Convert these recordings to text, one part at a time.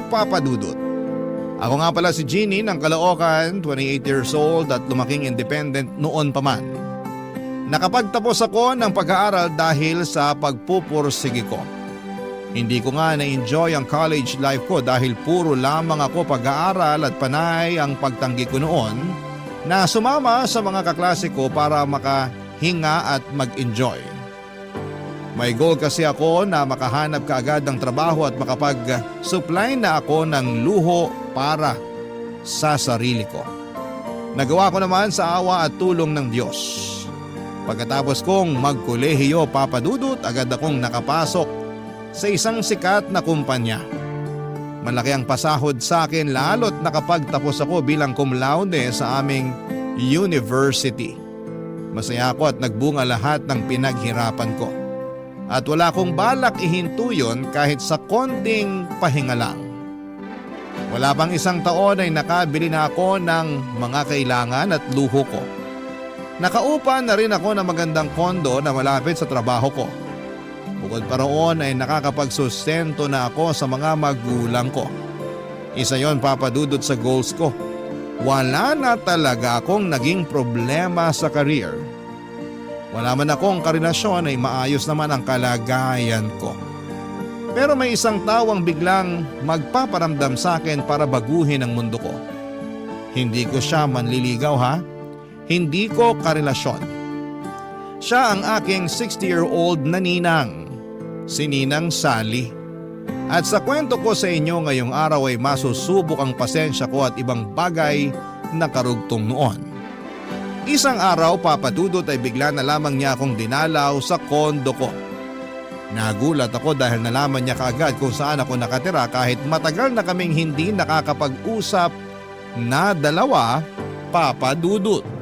Papa Dudut. Ako nga pala si Jeannie ng Caloocan, 28 years old at lumaking independent noon pa man. Nakapagtapos ako ng pag-aaral dahil sa pagpupursige ko. Hindi ko nga na-enjoy ang college life ko dahil puro lamang ako pag-aaral at panay ang pagtanggi ko noon na sumama sa mga kaklase ko para makahinga at mag-enjoy. May goal kasi ako na makahanap kaagad ng trabaho at makapag-supply na ako ng luho para sa sarili ko. Nagawa ko naman sa awa at tulong ng Diyos. Pagkatapos kong magkolehiyo, Papa Dudut, agad akong nakapasok sa isang sikat na kumpanya. Malaki ang pasahod sa akin lalo't nakapagtapos ako bilang cum laude sa aming university. Masaya ako at nagbunga lahat ng pinaghirapan ko. At wala akong balak ihinto yun kahit sa konting pahinga lang. Wala pang isang taon ay nakabili na ako ng mga kailangan at luho ko. Nakaupa na rin ako ng magandang kondo na malapit sa trabaho ko. Bukod pa roon ay nakakapagsustento na ako sa mga magulang ko. Isa yon, Papa Dudut, sa goals ko. Wala na talaga akong naging problema sa career. Wala man akong karelasyon ay maayos naman ang kalagayan ko. Pero may isang tawang biglang magpaparamdam sa akin para baguhin ang mundo ko. Hindi ko siya manliligaw ha. Hindi ko karelasyon. Siya ang aking 60-year-old na ninang. Si Ninang Sally. At sa kwento ko sa inyo ngayong araw ay masusubok ang pasensya ko at ibang bagay na karugtong noon. Isang araw, Papa Dudut, ay bigla na lamang niya akong dinalaw sa kondo ko. Nagulat ako dahil nalaman niya kaagad kung saan ako nakatira kahit matagal na kaming hindi nakakapag-usap na dalawa, Papa Dudut.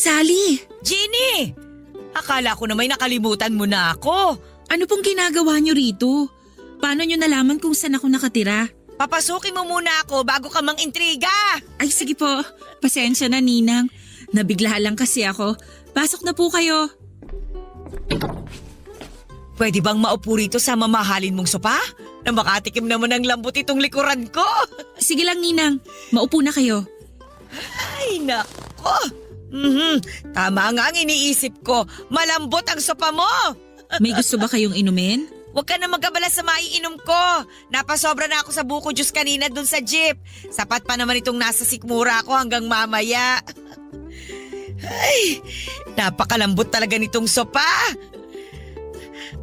Sally! Jeannie! Akala ko na may nakalimutan mo na ako. Ano pong ginagawa niyo rito? Paano niyo nalaman kung saan ako nakatira? Papasukin mo muna ako bago ka mang intriga. Ay sige po, pasensya na Ninang. Nabigla lang kasi ako. Pasok na po kayo. Pwede bang maupo rito sa mamahalin mong sopa? Na makatikim naman ng lambot itong likuran ko. Sige lang Ninang, maupo na kayo. Ay nako! Tama nga ang iniisip ko. Malambot ang sopa mo. May gusto ba kayong inumin? Huwag ka na mag-abala sa maiinom ko. Napasobra na ako sa buko juice kanina dun sa jeep. Sapat pa naman itong nasa sikmura ko hanggang mamaya. Ay, napakalambot talaga nitong sopa.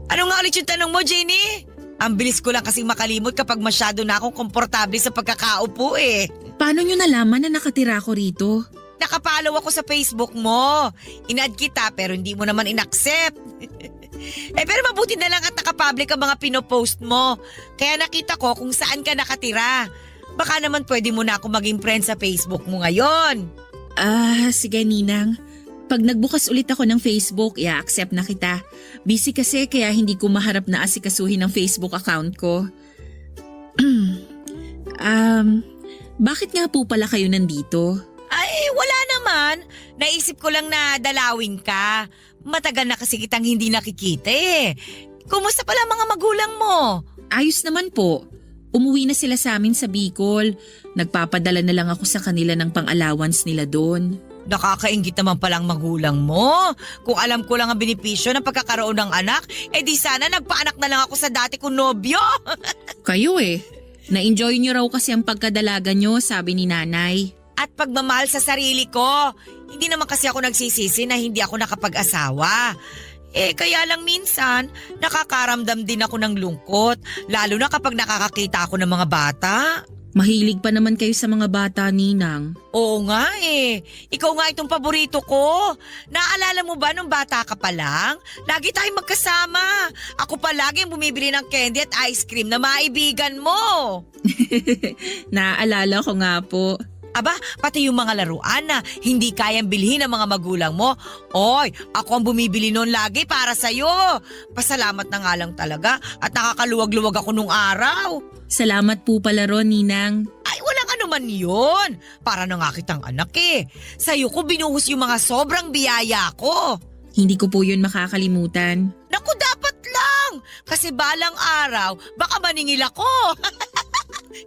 Ano nga ulit yung tanong mo, Jenny? Ang bilis ko lang kasing makalimot kapag masyado na akong komportable sa pagkakaupo eh. Paano nyo nalaman na nakatira ako rito? Nakapollow ako sa Facebook mo. In-add kita pero hindi mo naman in-accept. Pero mabuti na lang at nakapublic ang mga pinopost mo. Kaya nakita ko kung saan ka nakatira. Baka naman pwede mo na ako maging friend sa Facebook mo ngayon. Sige Ninang. Pag nagbukas ulit ako ng Facebook, i-accept na kita. Busy kasi kaya hindi ko maharap na asikasuhin ang Facebook account ko. Bakit nga po pala kayo nandito? Ay, wala naman. Naisip ko lang na dalawin ka. Matagal na kasi kitang hindi nakikita eh. Kumusta pala mga magulang mo? Ayos naman po. Umuwi na sila sa amin sa Bicol. Nagpapadala na lang ako sa kanila ng pang-allowance nila doon. Nakakaingit naman palang magulang mo. Kung alam ko lang ang benepisyo ng pagkakaroon ng anak, di sana nagpaanak na lang ako sa dati kong nobyo. Kayo eh. Na-enjoy nyo raw kasi ang pagkadalaga nyo, sabi ni nanay. At pagmamahal sa sarili ko. Hindi naman kasi ako nagsisisi na hindi ako nakapag-asawa. Kaya lang minsan, nakakaramdam din ako ng lungkot. Lalo na kapag nakakakita ako ng mga bata. Mahilig pa naman kayo sa mga bata, Ninang. Oo nga eh. Ikaw nga itong paborito ko. Naalala mo ba nung bata ka pa lang? Lagi tayong magkasama. Ako pa lagi ang bumibili ng candy at ice cream na maibigan mo. Naaalala ko nga po. Aba, pati yung mga laruan na hindi kayang bilhin ng mga magulang mo. Oy, ako ang bumibili noon lagi para sa'yo. Pasalamat na nga lang talaga at nakakaluwag-luwag ako nung araw. Salamat po pala ron, Ninang. Ay, walang anuman yun. Para na nga kitang anak eh. Sa'yo ko binuhos yung mga sobrang biyaya ko. Hindi ko po yun makakalimutan. Naku, dapat lang. Kasi balang araw, baka maningil ako.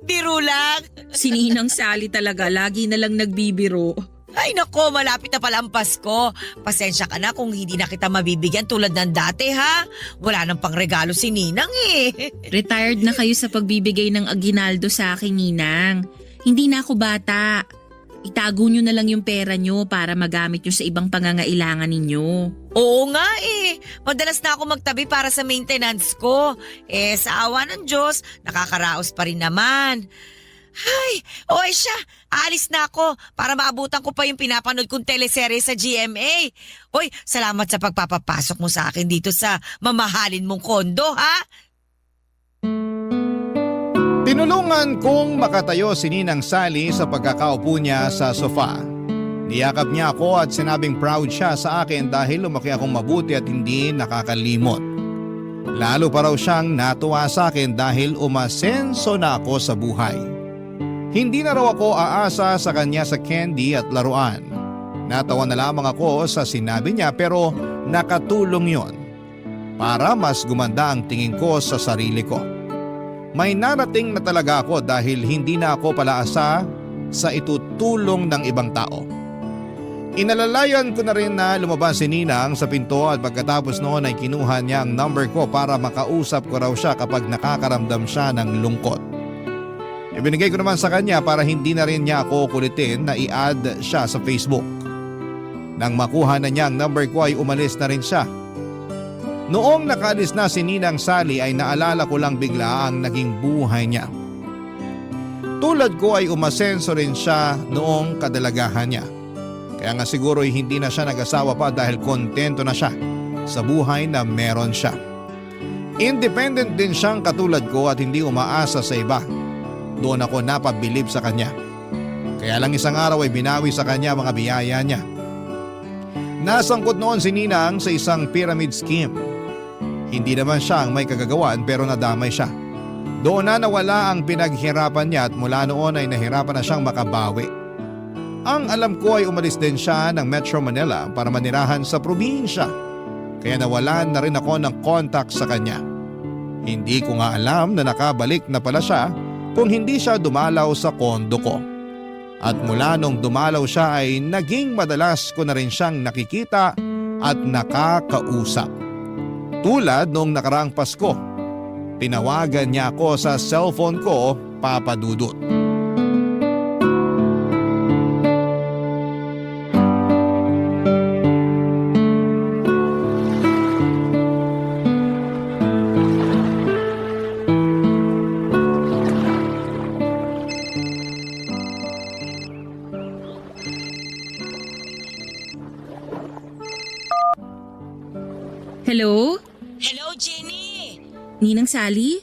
Biro lang. Si Ninang Sally talaga, lagi na lang nagbibiro. Ay nako, malapit na pala ang Pasko. Pasensya ka na kung hindi na kita mabibigyan tulad ng dati ha. Wala nang pangregalo si Ninang eh. Retired na kayo sa pagbibigay ng aginaldo sa akin, Ninang. Hindi na ako bata. Itago nyo na lang yung pera nyo para magamit nyo sa ibang pangangailangan ninyo. Oo nga eh. Madalas na ako magtabi para sa maintenance ko. Eh sa awa ng Diyos, nakakaraos pa rin naman. Ay, oy siya, aalis na ako para maabutan ko pa yung pinapanood kong teleserye sa GMA. Oy, salamat sa pagpapapasok mo sa akin dito sa mamahalin mong kondo, ha? Tinulungan kong makatayo si Ninang Sally sa pagkakaupo niya sa sofa. Niyakap niya ako at sinabing proud siya sa akin dahil lumaki akong mabuti at hindi nakakalimot. Lalo pa raw siyang natuwa sa akin dahil umasenso na ako sa buhay. Hindi na raw ako aasa sa kanya sa candy at laruan. Natawa na lamang ako sa sinabi niya pero nakatulong yon para mas gumanda ang tingin ko sa sarili ko. May narating na talaga ako dahil hindi na ako palaasa sa itutulong ng ibang tao. Inalalayan ko na rin na lumabas si Ninang sa pinto at pagkatapos noon ay kinuha niya ang number ko para makausap ko raw siya kapag nakakaramdam siya ng lungkot. Ibinigay ko naman sa kanya para hindi na rin niya ako kulitin na i-add siya sa Facebook. Nang makuha na niya ang number ko ay umalis na rin siya. Noong nakalis na si Ninang Sally ay naalala ko lang bigla ang naging buhay niya. Tulad ko ay umasenso rin siya noong kadalagahan niya. Kaya nga siguro ay hindi na siya nag-asawa pa dahil kontento na siya sa buhay na meron siya. Independent din siyang katulad ko at hindi umaasa sa iba. Doon ako napabilib sa kanya. Kaya lang isang araw ay binawi sa kanya mga biyaya niya. Nasangkot noon si Ninang sa isang pyramid scheme. Hindi naman siya ang may kagagawan pero nadamay siya. Doon na nawala ang pinaghirapan niya at mula noon ay nahirapan na siyang makabawi. Ang alam ko ay umalis din siya ng Metro Manila para manirahan sa probinsya. Kaya nawalan na rin ako ng contact sa kanya. Hindi ko nga alam na nakabalik na pala siya kung hindi siya dumalaw sa kondo ko. At mula nung dumalaw siya ay naging madalas ko na rin siyang nakikita at nakakausap. Tulad noong nakaraang Pasko, tinawagan niya ako sa cellphone ko, Papa Dudut. Hello? Hello, Jenny! Ninang Sally?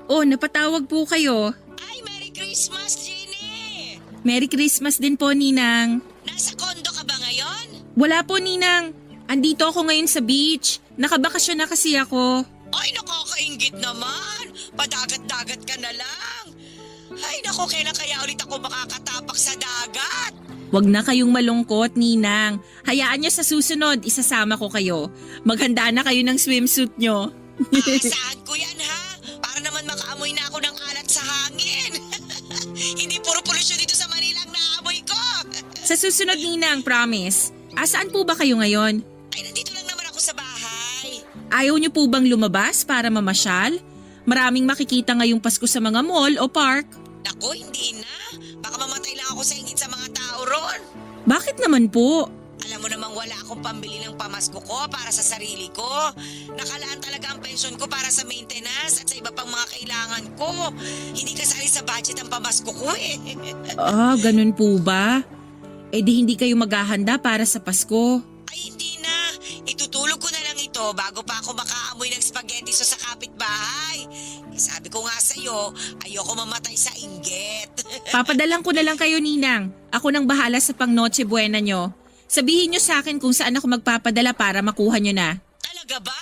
Oh, napatawag po kayo. Ay, Merry Christmas, Jenny! Merry Christmas din po, Ninang. Nasa kondo ka ba ngayon? Wala po, Ninang. Andito ako ngayon sa beach. Nakabakasyon na kasi ako. Ay, nakakaingit naman! Padagat-dagat ka na lang! Ay, naku, kailan kaya ulit ako makakatapak sa dagat? Huwag na kayong malungkot, Ninang. Hayaan niyo sa susunod, isasama ko kayo. Maghanda na kayo ng swimsuit nyo. Saan ko yan, ha? Para naman makaamoy na ako ng alat sa hangin. Hindi puro polusyon dito sa Manila ang naamoy ko. Sa susunod, Ninang, promise. Asaan po ba kayo ngayon? Ay, nandito lang naman ako sa bahay. Ayaw niyo po bang lumabas para mamasyal? Maraming makikita ngayong Pasko sa mga mall o park. Naku, hindi na. Baka mamatay lang ako sa ingit sa mga tao ron. Bakit naman po? Alam mo namang wala akong pambili ng pamasko ko para sa sarili ko. Nakalaan talaga ang pensyon ko para sa maintenance at sa iba pang mga kailangan ko. Hindi kasali sa budget ang pamasko ko eh. Ganun po ba? Eh di hindi kayo maghahanda para sa Pasko. Ay hindi na. Itutulog ko na lang ito bago pa ako makaamoy ng spaghetti sauce sa kapitbahay. Sabi ko nga sa'yo, ayoko mamatay sa inggit. Papadalang ko na lang kayo, Ninang. Ako nang bahala sa pang Noche Buena nyo. Sabihin nyo sa akin kung saan ako magpapadala para makuha nyo na. Talaga ba?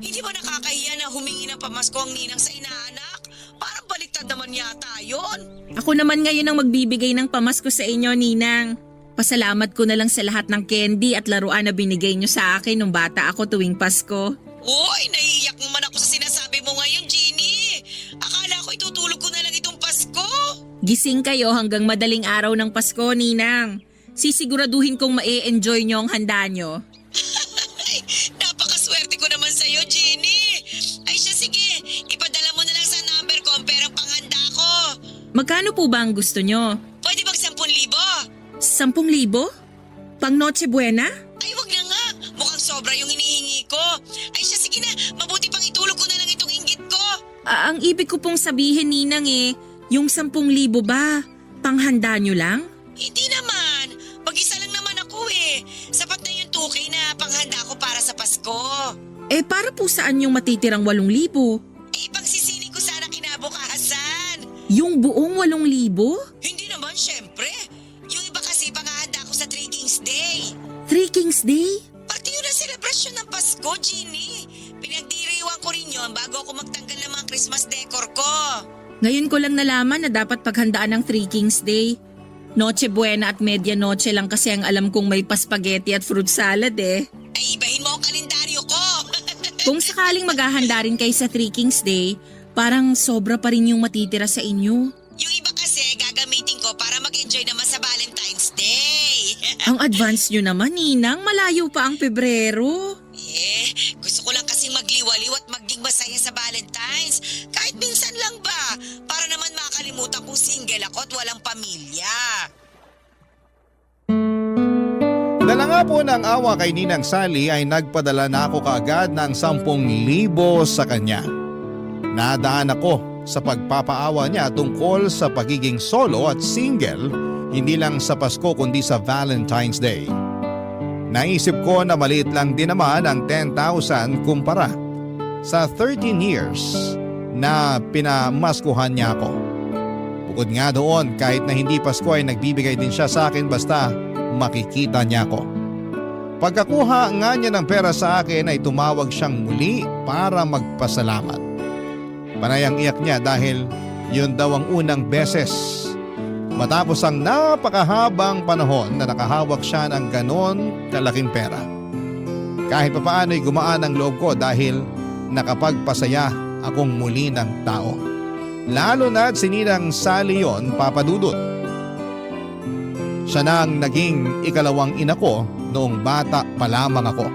Hindi ba nakakahiya na humingi ng pamasko ang ninang sa inaanak? Parang baliktad naman yata yon. Ako naman ngayon ang magbibigay ng pamasko sa inyo, Ninang. Pasalamat ko na lang sa lahat ng candy at laruan na binigay nyo sa akin nung bata ako tuwing Pasko. Uy, naiiyak naman ako sa sinasabi mo ngayon, Jeannie. Akala ko itutulog ko na lang itong Pasko. Gising kayo hanggang madaling araw ng Pasko, Ninang. Sisiguraduhin kong ma-enjoy nyo ang handa nyo. Ay, napakaswerte ko naman sa'yo, Jeannie. Ay siya, sige. Ipadala mo na lang sa number ko ang perang panghanda ko. Magkano po ba ang gusto nyo? Pwede bang 10,000? 10,000? Pang Noche Buena? Ay, wag na nga. Mukhang sobra yung hinihingi ko. Ay siya, sige na. Mabuti pang itulog ko na lang itong inggit ko. Ang ibig ko pong sabihin, Ninang yung 10,000 ba? Panghanda nyo lang? Hindi naman. Mag-isa lang naman ako eh. Sapat na yung 2K na panghanda ko para sa Pasko. Eh para po saan yung matitirang 8,000? Eh, pagsisini ko sana kinabukasan. Yung buong 8,000? Hindi naman, syempre. Yung iba kasi panghahanda ko sa Three Kings Day. Three Kings Day? Pati yun ang selebrasyon ng Pasko, Jeannie. Pinagdiriwang ko rin yun bago ako magtanggal ng mga Christmas decor ko. Ngayon ko lang nalaman na dapat paghandaan ng Three Kings Day. Noche Buena at Medianoche lang kasi ang alam kong may paspageti at fruit salad eh. Ay, ibahin mo ang kalendaryo ko. Kung sakaling maghahanda rin kayo sa Three Kings Day, parang sobra pa rin yung matitira sa inyo. Yung iba kasi gagamitin ko para mag-enjoy naman sa Valentine's Day. Ang advance nyo naman, Ninang. Malayo pa ang Pebrero. Gusto ko lang kasing magliwaliw at maging masaya sa Valentine's. Kahit minsan lang ba, para naman makalimutan kong single ako at walang pamilya. Dala nga po ng awa kay Ninang Sally ay nagpadala na ako kaagad ng 10,000 sa kanya. Nadaan ako sa pagpapaawa niya tungkol sa pagiging solo at single, hindi lang sa Pasko kundi sa Valentine's Day. Naisip ko na maliit lang din naman ang 10,000 kumpara sa 13 years na pinamaskuhan niya ako. Bukod nga doon, kahit na hindi Pasko ay nagbibigay din siya sa akin basta makikita niya ako. Pagkakuha nga niya ng pera sa akin ay tumawag siyang muli para magpasalamat. Panay ang iyak niya dahil yun daw ang unang beses matapos ang napakahabang panahon na nakahawak siya ng ganon kalaking pera. Kahit papaano ay gumaan ang loob ko dahil nakapagpasaya akong muli ng tao. Lalo na't si Ninang Sally yon, Papa Dudut. Siya na ang naging ikalawang ina ko noong bata pa lamang ako.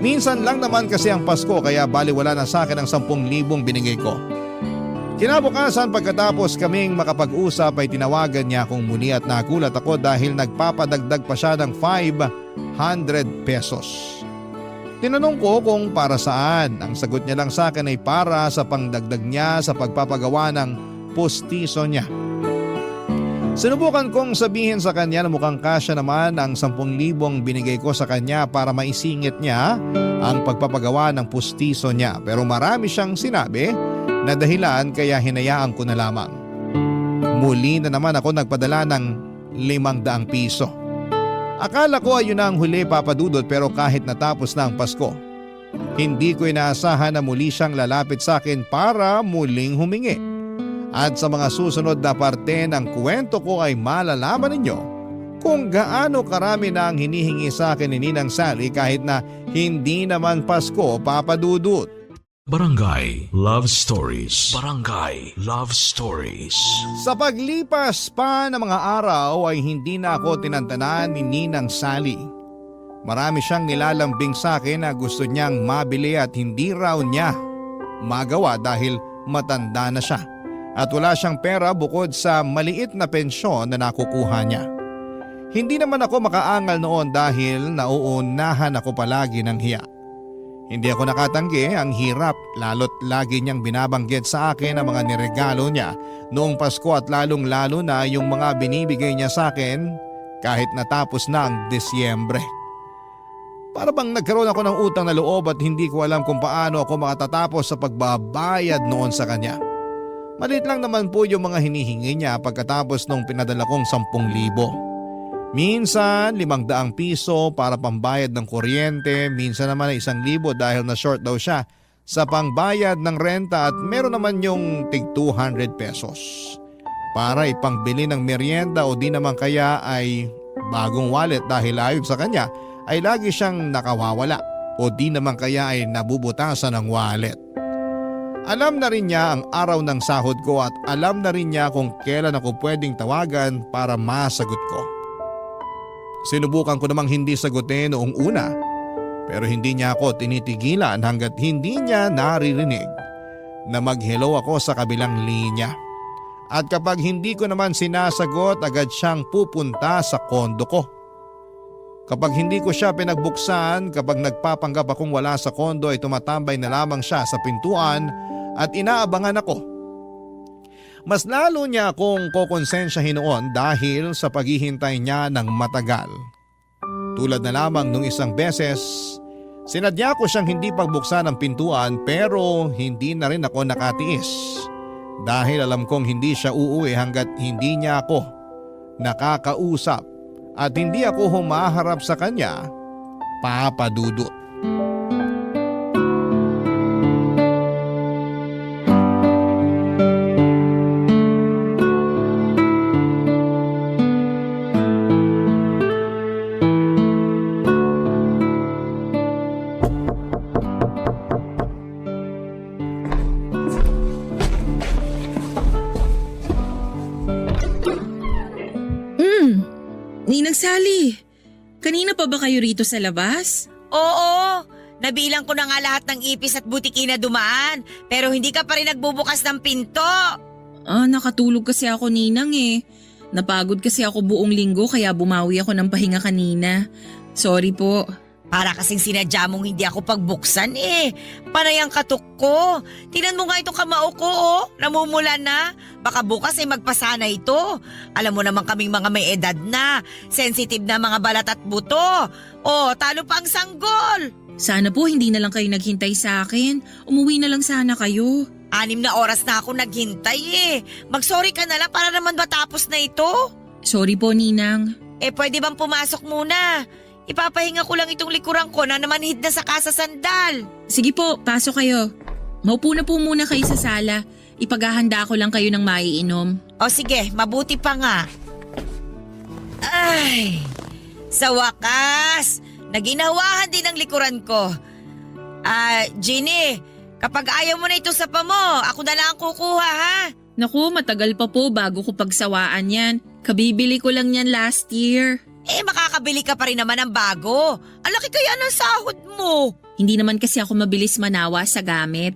Minsan lang naman kasi ang Pasko kaya baliwala na sa akin ang 10,000 binigay ko. Kinabukasan pagkatapos kaming makapag-usap ay tinawagan niya akong muli at nagulat ako dahil nagpapadagdag pa siya ng 500 pesos. Tinanong ko kung para saan. Ang sagot niya lang sa akin ay para sa pangdagdag niya sa pagpapagawa ng pustiso niya. Sinubukan kong sabihin sa kanya na mukhang kasya naman ang 10,000 binigay ko sa kanya para maisingit niya ang pagpapagawa ng pustiso niya. Pero marami siyang sinabi na dahilan kaya hinayaan ko na lamang. Muli na naman ako nagpadala ng 500 piso. Akala ko ayun na ang huli, Papa Dudut, pero kahit natapos na ang Pasko, hindi ko inaasahan na muli siyang lalapit sa akin para muling humingi. At sa mga susunod na parte ng kwento ko ay malalaman ninyo kung gaano karami na ang hinihingi sa akin ni Ninang Sally kahit na hindi naman Pasko, Papa Dudut. Barangay Love Stories. Barangay Love Stories. Sa paglipas pa ng mga araw ay hindi na ako tinantanan ni Ninang Sally. Marami siyang nilalambing sa akin na gusto niyang mabili at hindi raw niya magawa dahil matanda na siya. At wala siyang pera bukod sa maliit na pensyon na nakukuha niya. Hindi naman ako makaangal noon dahil nauunahan ako palagi ng hiya. Hindi ako nakatanggi ang hirap lalo't lagi niyang binabanggit sa akin ang mga niregalo niya noong Pasko at lalong-lalo na yung mga binibigay niya sa akin kahit natapos na ang Disyembre. Para bang nagkaroon ako ng utang na loob at hindi ko alam kung paano ako makatatapos sa pagbabayad noon sa kanya. Maliit lang naman po yung mga hinihingi niya pagkatapos nung pinadala kong 10,000. Minsan 500 piso para pambayad ng kuryente, minsan naman ay 1,000 dahil na short daw siya sa pangbayad ng renta at meron naman yung tig 200 pesos. Para ipangbili ng merienda o di naman kaya ay bagong wallet dahil ayon sa kanya ay lagi siyang nakawawala o di naman kaya ay nabubutasan ng wallet. Alam na rin niya ang araw ng sahod ko at alam na rin niya kung kailan ako pwedeng tawagan para masagot ko. Sinubukan ko namang hindi sagutin noong una pero hindi niya ako tinitigilan hanggat hindi niya naririnig na mag-hello ako sa kabilang linya. At kapag hindi ko naman sinasagot agad siyang pupunta sa kondo ko. Kapag hindi ko siya pinagbuksan, kapag nagpapanggap akong wala sa kondo ay tumatambay na lamang siya sa pintuan at inaabangan ako. Mas lalo niya akong kokonsensyahin noon dahil sa paghihintay niya ng matagal. Tulad na lamang nung isang beses, sinadya ko siyang hindi pagbuksan ang pintuan pero hindi na rin ako nakatiis. Dahil alam kong hindi siya uuwi hanggat hindi niya ako nakakausap at hindi ako humaharap sa kanya, Papa Dudut. Ninang Sally, kanina pa ba kayo rito sa labas? Oo, nabilang ko na nga lahat ng ipis at butiki na dumaan pero hindi ka pa rin nagbubukas ng pinto. Nakatulog kasi ako ninang eh. Napagod kasi ako buong linggo kaya bumawi ako ng pahinga kanina. Sorry po. Para kasing sinadya mong hindi ako pagbuksan eh. Panay ang katok ko. Tingnan mo nga itong kamao ko oh. Namumula na. Baka bukas ay magpasana ito. Alam mo naman kaming mga may edad na. Sensitive na mga balat at buto. Oh, talo pa ang sanggol. Sana po hindi na lang kayo naghintay sa akin. Umuwi na lang sana kayo. 6 na oras na ako naghintay eh. Mag-sorry ka na lang para naman matapos na ito. Sorry po, Ninang. Pwede bang pumasok muna? Ipapahinga ko lang itong likuran ko na namanhid na sa kasasandal. Sige po, pasok kayo. Maupo na po muna kayo sa sala. Ipaghahanda ko lang kayo ng maiinom. O sige, mabuti pa nga. Ay, sa wakas, naginawahan din ang likuran ko. Ginny, kapag ayaw mo na ito sa pa mo, ako na lang ang kukuha ha. Naku, matagal pa po bago ko pagsawaan yan. Kabibili ko lang yan last year. Makakabili ka pa rin naman ng bago. Ang laki kaya ng sahod mo. Hindi naman kasi ako mabilis manawa sa gamit.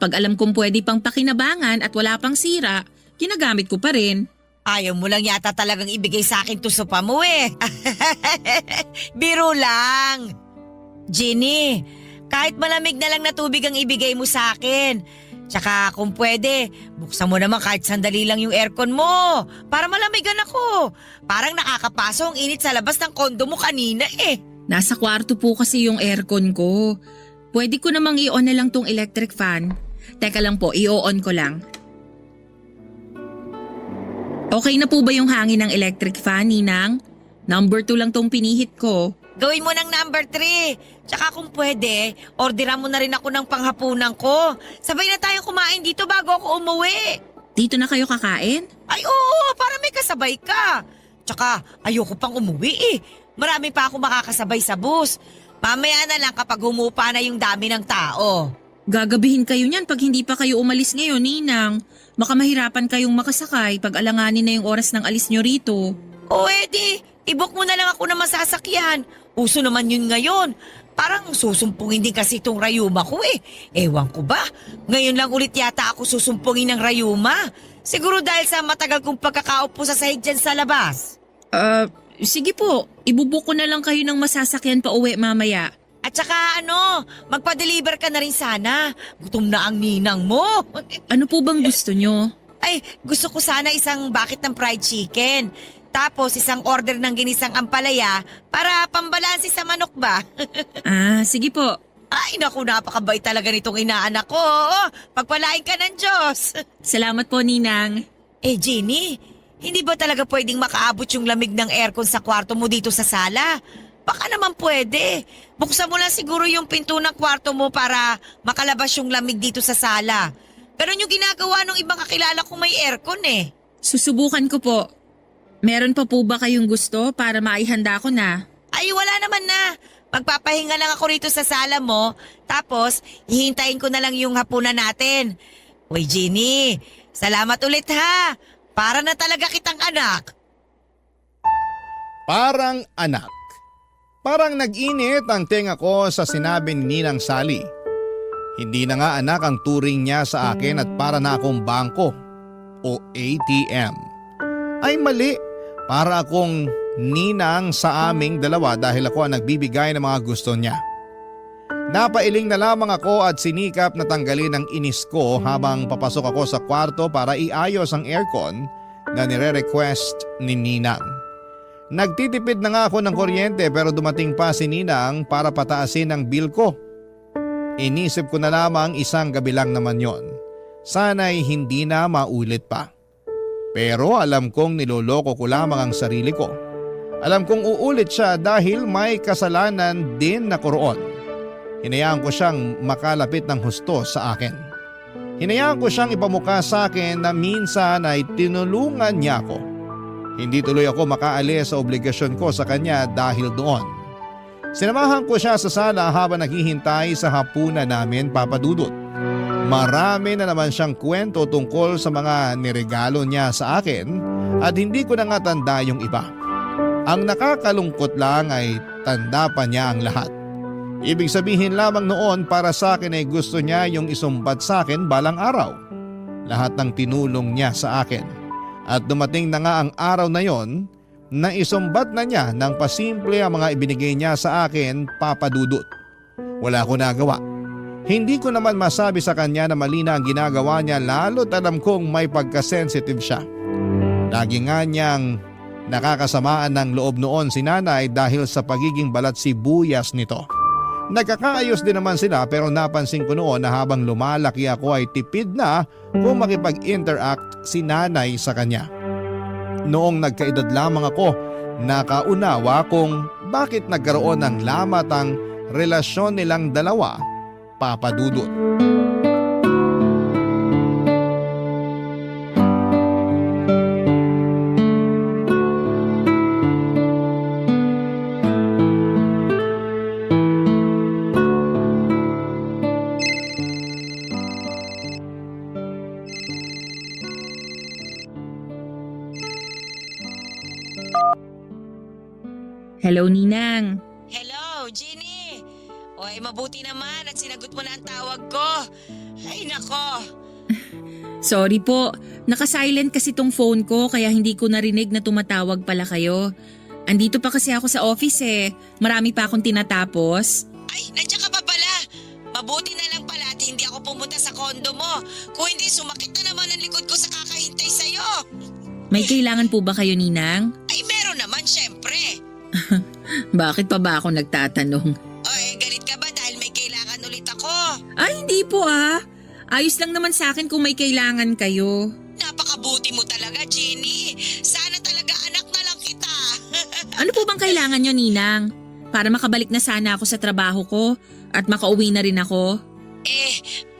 Pag alam kong pwede pang pakinabangan at wala pang sira, ginagamit ko pa rin. Ayaw mo lang yata talagang ibigay sa akin to sopa mo eh. Biro lang. Ginny, kahit malamig na lang na tubig ang ibigay mo sa akin. Tsaka kung pwede, buksan mo naman kahit sandali lang yung aircon mo para malamigan ako. Parang nakakapaso ang init sa labas ng kondo mo kanina eh. Nasa kwarto po kasi yung aircon ko. Pwede ko namang i-on na lang tong electric fan. Teka lang po, i-on ko lang. Okay na po ba yung hangin ng electric fan, Ninang? Number 2 lang tong pinihit ko. Gawin mo ng number 3. Tsaka kung pwede, orderan mo na rin ako ng panghapunan ko. Sabay na tayong kumain dito bago ako umuwi. Dito na kayo kakain? Ay oo, para may kasabay ka. Tsaka ayoko pang umuwi eh. Marami pa ako makakasabay sa bus. Mamaya na lang kapag humupa na yung dami ng tao. Gagabihin kayo niyan pag hindi pa kayo umalis ngayon, Ninang. Baka mahirapan kayong makasakay pag alanganin na yung oras ng alis nyo rito. O edi, i-book mo na lang ako ng masasakyan. Uso naman yun ngayon. Parang susumpungin din kasi itong rayuma ko eh. Ewan ko ba? Ngayon lang ulit yata ako susumpungin ng rayuma. Siguro dahil sa matagal kong pagkakaupo sa sahig dyan sa labas. Sige po, ibubook ko na lang kayo ng masasakyan pa uwi mamaya. At saka magpa-deliver ka na rin sana. Gutom na ang ninang mo. Ano po bang gusto nyo? Ay, gusto ko sana isang bucket ng fried chicken. Tapos isang order ng ginisang ampalaya para pambalansi sa manok ba? Sige po. Ay, naku, napakabait talaga nitong inaanak ko. Oo, pagpalain ka ng Diyos. Salamat po, Ninang. Jeannie, hindi ba talaga pwedeng makaabot yung lamig ng aircon sa kwarto mo dito sa sala? Baka naman pwede. Buksan mo lang siguro yung pinto ng kwarto mo para makalabas yung lamig dito sa sala. Ganun yung ginagawa ng ibang kakilala kong may aircon eh. Susubukan ko po. Meron pa po ba kayong gusto para maihanda ko na? Ay, wala naman na. Magpapahinga lang ako rito sa sala mo. Tapos, hihintayin ko na lang yung hapunan natin. Uy, Jeannie, salamat ulit ha. Para na talaga kitang anak. Parang anak. Parang nag-init ang tenga ko sa sinabi ni Ninang Sally. Hindi na nga anak ang turing niya sa akin at para na akong bangko o ATM. Ay mali, para akong ninang sa aming dalawa dahil ako ang nagbibigay ng mga gusto niya. Napailing na lamang ako at sinikap na tanggalin ang inis ko habang papasok ako sa kwarto para iayos ang aircon na nire-request ni Ninang. Nagtitipid na nga ako ng kuryente pero dumating pa si Ninang para pataasin ang bill ko. Inisip ko na lamang isang gabi lang naman yon. Sana'y hindi na maulit pa. Pero alam kong niloloko ko lamang ang sarili ko. Alam kong uulit siya dahil may kasalanan din na roon. Hinayaan ko siyang makalapit ng husto sa akin. Hinayaan ko siyang ipamukha sa akin na minsan ay tinulungan niya ako. Hindi tuloy ako makaalis sa obligasyon ko sa kanya dahil doon. Sinamahan ko siya sa sala habang naghihintay sa hapunan namin, Papa Dudut. Marami na naman siyang kwento tungkol sa mga niregalo niya sa akin at hindi ko na nga tanda yung iba. Ang nakakalungkot lang ay tanda pa niya ang lahat. Ibig sabihin lamang noon para sa akin ay gusto niya yung isumbat sa akin balang araw. Lahat ng tinulong niya sa akin. At dumating na nga ang araw na yon na isumbat na niya ng pasimple ang mga ibinigay niya sa akin, Papa Dudut. Wala ko nagawa. Hindi ko naman masabi sa kanya na mali na ang ginagawa niya lalo't alam kong may pagkasensitive siya. Lagi nga niyang nakakasamaan ng loob noon si nanay dahil sa pagiging balat sibuyas nito. Nagkakaayos din naman sila pero napansin ko noon na habang lumalaki ako ay tipid na kung makipag-interact si nanay sa kanya. Noong nagkaedad lamang ako, nakaunawa kung bakit nagkaroon ng lamat ang relasyon nilang dalawa, Papa Dudut. Hello, Ninang. Hello, Jeannie. Oy, mabuti naman at sinagot mo na ang tawag ko. Ay, nako. Sorry po, naka-silent kasi tong phone ko kaya hindi ko narinig na tumatawag pala kayo. Andito pa kasi ako sa office eh. Marami pa akong tinatapos. Ay, nandiyan ka pa pala. Mabuti na lang pala at hindi ako pumunta sa kondo mo. Kung hindi, sumakit na naman ang likod ko sa kakahintay sa'yo. May kailangan po ba kayo, Ninang? Ay, meron naman, syempre. Bakit pa ba ako nagtatanong? Oy, galit ka ba dahil may kailangan ulit ako? Ay, hindi po ah. Ayos lang naman sa akin kung may kailangan kayo. Napakabuti mo talaga, Jeannie. Sana talaga anak na lang kita. Ano po bang kailangan nyo, Ninang? Para makabalik na sana ako sa trabaho ko at makauwi na rin ako.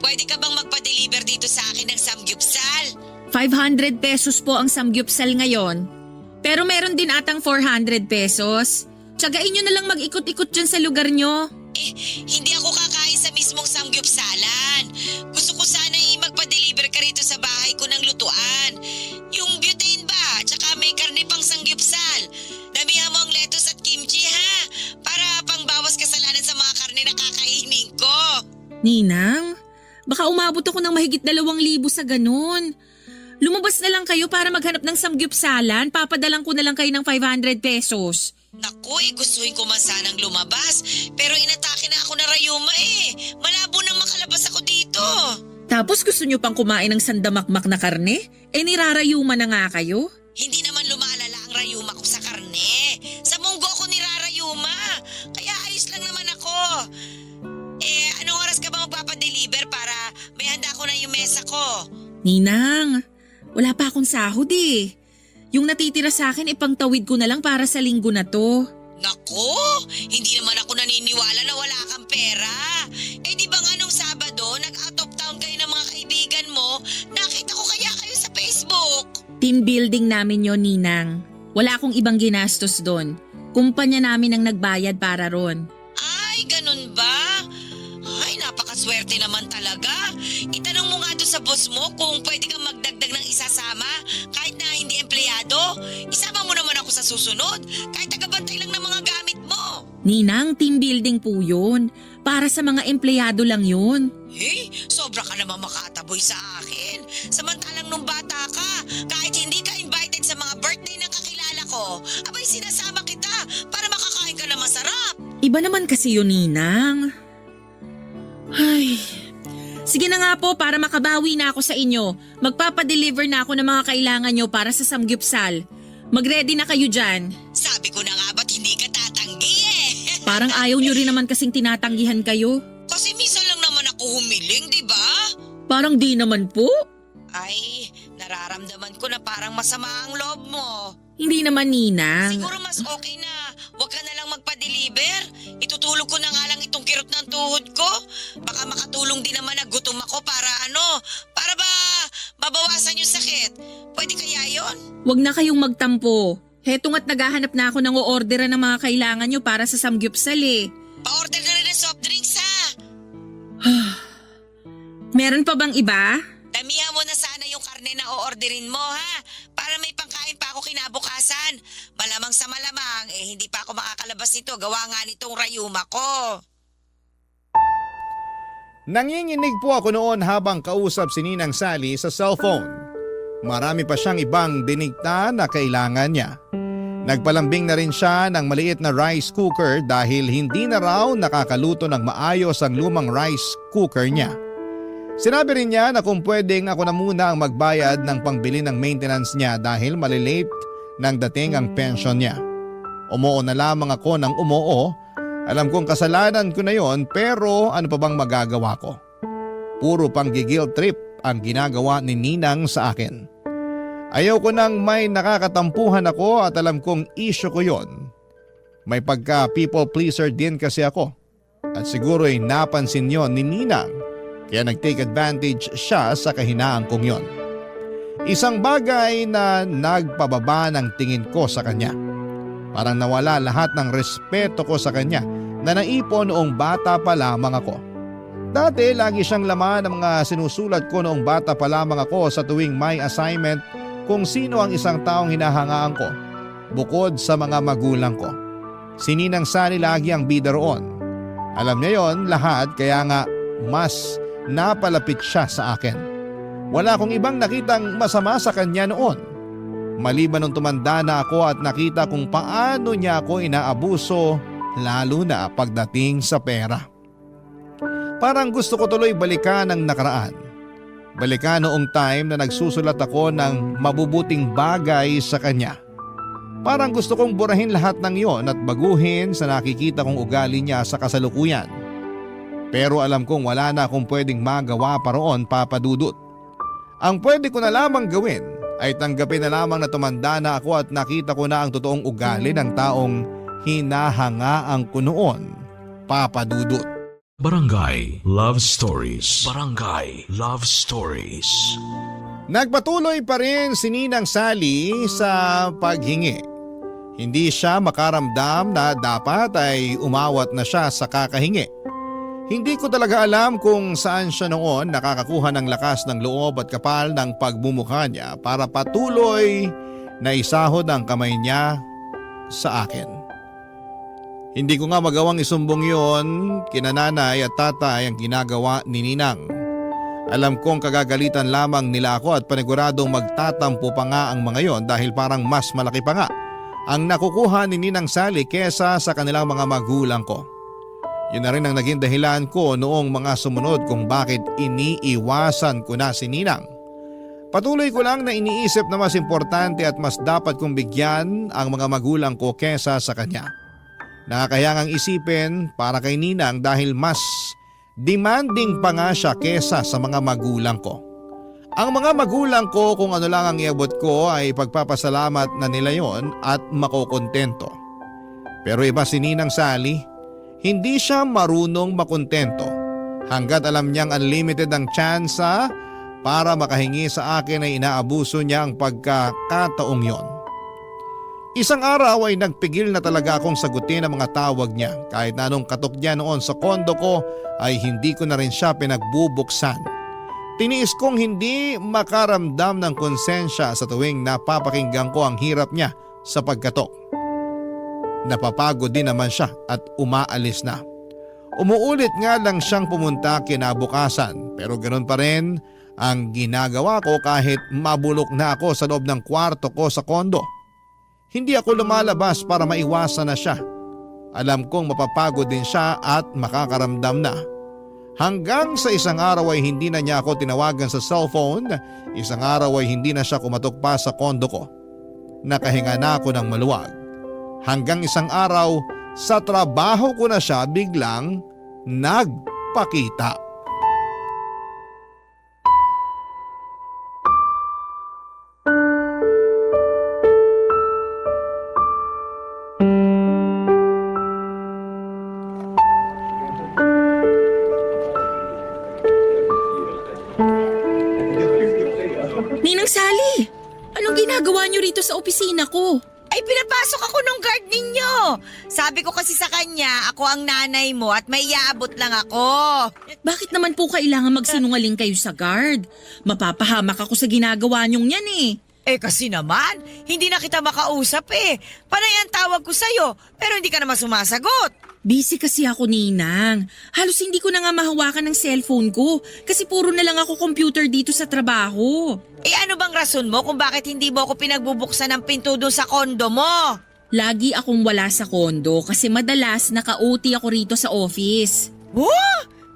Pwede ka bang magpa-deliver dito sa akin ng samgyupsal? 500 pesos po ang samgyupsal ngayon. Pero meron din atang 400 pesos. Tsagain nyo na lang mag-ikot-ikot dyan sa lugar nyo. Hindi ako kakain sa mismong samgyupsalan. Gusto ko sana magpa-deliver ka rito sa bahay ko ng lutuan. Yung butane ba? Tsaka may karne pang samgyupsal. Damihan mo ang lettuce at kimchi ha. Para pangbawas kasalanan sa mga karne na kakainin ko. Ninang, baka umabot ako ng mahigit 2,000 sa ganun. Lumabas na lang kayo para maghanap ng samgyupsalan. Papadalang ko na lang kayo ng 500 pesos. Naku, gustuhin ko man sanang lumabas. Pero inatake na ako na rayuma Malabo nang makalabas ako dito. Tapos gusto nyo pang kumain ng sandamakmak na karne? Nirarayuma na nga kayo. Hindi naman lumalala ang rayuma ko sa karne. Sa munggo ako nirarayuma. Kaya ayos lang naman ako. Anong oras ka ba magpapadeliver para may handa ko na yung mesa ko? Ninang, wala pa akong sahod Yung natitira sa akin ipangtawid ko na lang para sa linggo na to. Naku, hindi naman ako naniniwala na wala kang pera. Di ba nga nung Sabado, nag-out of town kayo ng mga kaibigan mo, nakita ko kaya kayo sa Facebook. Team building namin yon, Ninang. Wala akong ibang ginastos doon. Kumpanya namin ang nagbayad para ron. Ay, ganun ba? Ay, napakaswerte naman talaga. Itanong mo nga doon sa boss mo kung pwede kang magdagdag ng isasama kahit na hindi empleyado. Isama mo naman ako sa susunod kahit tagabantay lang ng mga gamit mo. Ninang, team building po yun. Para sa mga empleyado lang yun. Sobra ka naman makataboy sa akin. Samantalang nung bata ka, kahit hindi ka invited sa mga birthday ng kakilala ko, abay sinasama kita para makakain ka na masarap. Iba naman kasi yun, Ninang. Ay, sige na nga po para makabawi na ako sa inyo. Magpapadeliver na ako ng mga kailangan nyo para sa samgyupsal. Mag-ready na kayo dyan. Sabi ko na nga ba't hindi ka tatanggi Parang ayaw nyo rin naman kasing tinatanggihan kayo. Kasi minsan lang naman ako humiling, di ba? Parang di naman po. Ay, nararamdaman ko na parang masama ang loob mo. Hindi naman, Ninang. Siguro mas okay na huwag ka na lang magpa-deliver. Itutulog ko na nga lang itong kirot ng tuhod ko. Baka makatulong din naman na gutom ako para para ba mabawasan yung sakit. Pwede kaya yon? Huwag na kayong magtampo. Heto nga't naghahanap na ako ng o-orderan ng mga kailangan nyo para sa samgyupsal Pa-order na rin ng soft drinks ha. Meron pa bang iba? Damihan mo na sana yung karne na o-orderin mo ha. Para may pangkain pa ako kinabukasan. Malamang sa malamang, hindi pa ako makakalabas nito. Gawa nga nitong rayuma ko. Nanginginig po ako noon habang kausap si Ninang Sally sa cellphone. Marami pa siyang ibang dinikta na kailangan niya. Nagpalambing na rin siya ng maliit na rice cooker dahil hindi na raw nakakaluto ng maayos ang lumang rice cooker niya. Sinabi rin niya na kung pwedeng ako na muna ang magbayad ng pangbili ng maintenance niya dahil malilate nang dating ang pension niya. Umuo na lamang ako ng umuo. Alam kong kasalanan ko na yon pero ano pa bang magagawa ko? Puro pang guilt trip ang ginagawa ni Ninang sa akin. Ayaw ko nang may nakakatampuhan ako at alam kong issue ko yon. May pagka people pleaser din kasi ako. At siguro'y napansin yon ni Ninang kaya nag-take advantage siya sa kahinaan kong yon. Isang bagay na nagpababa ng tingin ko sa kanya. Parang nawala lahat ng respeto ko sa kanya na naipon noong bata pa lamang ako. Dati lagi siyang laman ng mga sinusulat ko noong bata pa lamang ako sa tuwing may assignment kung sino ang isang taong hinahangaan ko bukod sa mga magulang ko. Si Ninang Sally lagi ang bida roon. Alam niya yon lahat kaya nga mas napalapit siya sa akin. Wala akong ibang nakitang masama sa kanya noon. Maliban nung tumanda na ako at nakita kung paano niya ako inaabuso lalo na pagdating sa pera. Parang gusto ko tuloy balikan ang nakaraan. Balikan noong time na nagsusulat ako ng mabubuting bagay sa kanya. Parang gusto kong burahin lahat ng yon at baguhin sa nakikita kong ugali niya sa kasalukuyan. Pero alam kong wala na akong pwedeng magawa pa roon, Papa Dudut. Ang pwede ko na lamang gawin ay tanggapin na lamang na tumanda na ako at nakita ko na ang totoong ugali ng taong hinahangaan ko noon, Papa Dudut. Barangay Love Stories. Barangay Love Stories. Nagpatuloy pa rin si Ninang Sally sa paghingi. Hindi siya makaramdam na dapat ay umawat na siya sa kakahingi. Hindi ko talaga alam kung saan siya noon nakakakuha ng lakas ng loob at kapal ng pagmumukha niya para patuloy na isahod ang kamay niya sa akin. Hindi ko nga magawang isumbong yon kina nanay at tatay ang ginagawa ni Ninang. Alam kong kagagalitan lamang nila ako at paniguradong magtatampo pa nga ang mga yon dahil parang mas malaki pa nga ang nakukuha ni Ninang Sally kesa sa kanilang mga magulang ko. Yun na rin ang naging dahilan ko noong mga sumunod kung bakit iniiwasan ko na si Ninang. Patuloy ko lang na iniisip na mas importante at mas dapat kong bigyan ang mga magulang ko kesa sa kanya. Nakakayangang isipin para kay Ninang dahil mas demanding pa nga siya kesa sa mga magulang ko. Ang mga magulang ko kung ano lang ang iabot ko ay pagpapasalamat na nila yon at makokontento. Pero iba si Ninang Sally, hindi siya marunong makontento hanggat alam niyang unlimited ang tsansa para makahingi sa akin ay inaabuso niya ang pagkakataong yon. Isang araw ay nagpigil na talaga akong sagutin ang mga tawag niya kahit na anong katok niya noon sa kondo ko ay hindi ko na rin siya pinagbubuksan. Tiniis kong hindi makaramdam ng konsensya sa tuwing napapakinggan ko ang hirap niya sa pagkatok. Napapagod din naman siya at umaalis na. Umuulit nga lang siyang pumunta kinabukasan pero ganoon pa rin ang ginagawa ko kahit mabulok na ako sa loob ng kwarto ko sa kondo. Hindi ako lumalabas para maiwasan na siya. Alam kong mapapagod din siya at makakaramdam na. Hanggang sa isang araw ay hindi na niya ako tinawagan sa cellphone, isang araw ay hindi na siya kumatok pa sa kondo ko. Nakahinga na ako ng maluwag. Hanggang isang araw, sa trabaho ko na siya biglang nagpakita. Ninang Sally, anong ginagawa niyo rito sa opisina ko? Ay, pinapasok ako ng guard ninyo. Sabi ko kasi sa kanya, ako ang nanay mo at may iaabot lang ako. Bakit naman po kailangan magsinungaling kayo sa guard? Mapapahamak ako sa ginagawa niyong yan eh. Eh kasi naman, hindi na kita makausap eh. Panay ang tawag ko sa'yo, pero hindi ka naman sumasagot. Busy kasi ako, Ninang. Halos hindi ko na nga mahawakan ng cellphone ko kasi puro na lang ako computer dito sa trabaho. Eh ano bang rason mo kung bakit hindi mo ako pinagbubuksan ng pinto doon sa kondo mo? Lagi akong wala sa kondo kasi madalas naka-OT ako rito sa office.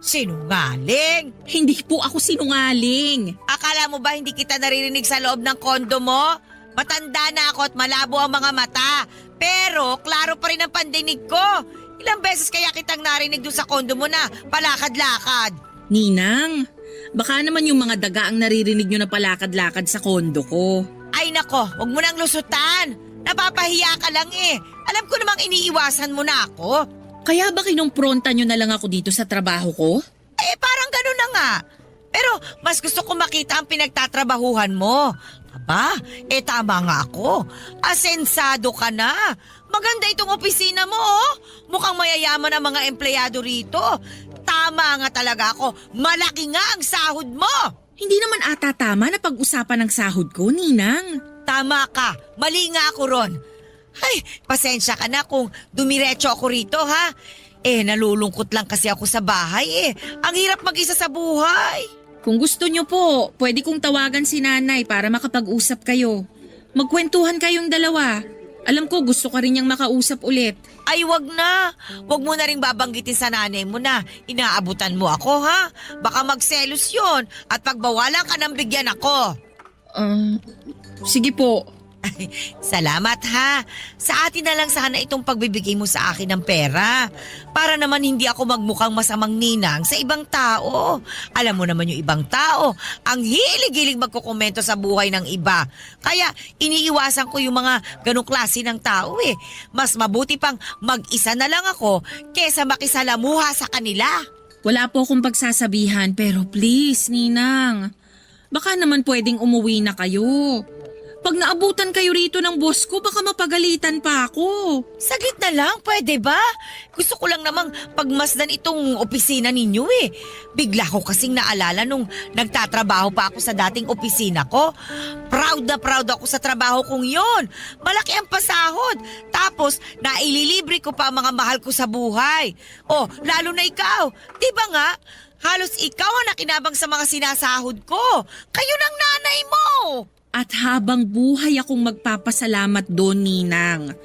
Sinungaling! Hindi po ako sinungaling. Akala mo ba hindi kita naririnig sa loob ng kondo mo? Matanda na ako at malabo ang mga mata. Pero klaro pa rin ang pandinig ko. Ilang beses kaya kitang narinig doon sa kondo mo na palakad-lakad. Ninang, baka naman yung mga daga ang naririnig nyo na palakad-lakad sa kondo ko. Ay nako, huwag mo nang lusutan. Napapahiya ka lang eh. Alam ko namang iniiwasan mo na ako. Kaya ba kinumpronta nyo na lang ako dito sa trabaho ko? Eh parang ganun na nga. Pero mas gusto ko makita ang pinagtatrabahuhan mo. Aba, tama nga ako. Asensado ka na. Maganda itong opisina mo oh. Mukhang mayayaman ang mga empleyado rito. Tama nga talaga ako. Malaki nga ang sahod mo. Hindi naman ata tama na pag-usapan ng sahod ko, Ninang. Tama ka. Mali nga ako ron. Ay, pasensya ka na kung dumiretso ako rito ha. Nalulungkot lang kasi ako sa bahay eh. Ang hirap mag-isa sa buhay. Kung gusto nyo po, pwede kong tawagan si nanay para makapag-usap kayo. Magkwentuhan kayong dalawa. Alam ko gusto ka rin niyang makausap ulit. Ay, wag na. Wag mo na rin babanggitin sa nanay mo na inaabutan mo ako, ha? Baka magselos yun at pagbawalan ka ng bigyan ako. Sige po. Salamat ha. Sa atin na lang sana itong pagbibigay mo sa akin ng pera. Para naman hindi ako magmukhang masamang ninang sa ibang tao. Alam mo naman yung ibang tao, ang hilig-hilig magkukomento sa buhay ng iba. Kaya iniiwasan ko yung mga ganong klase ng tao eh. Mas mabuti pang mag-isa na lang ako kesa makisalamuha sa kanila. Wala po akong pagsasabihan pero please, Ninang. Baka naman pwedeng umuwi na kayo. Pag naabutan kayo rito ng boss ko, baka mapagalitan pa ako. Saglit na lang, pwede ba? Gusto ko lang namang pagmasdan itong opisina ninyo eh. Bigla ko kasing naalala nung nagtatrabaho pa ako sa dating opisina ko. Proud na proud ako sa trabaho kong yon. Malaki ang pasahod. Tapos, naililibre ko pa ang mga mahal ko sa buhay. Oh, lalo na ikaw. Di ba nga? Halos ikaw ang nakinabang sa mga sinasahod ko. Kayo ng nanay mo. At habang buhay akong magpapasalamat doon, Ninang.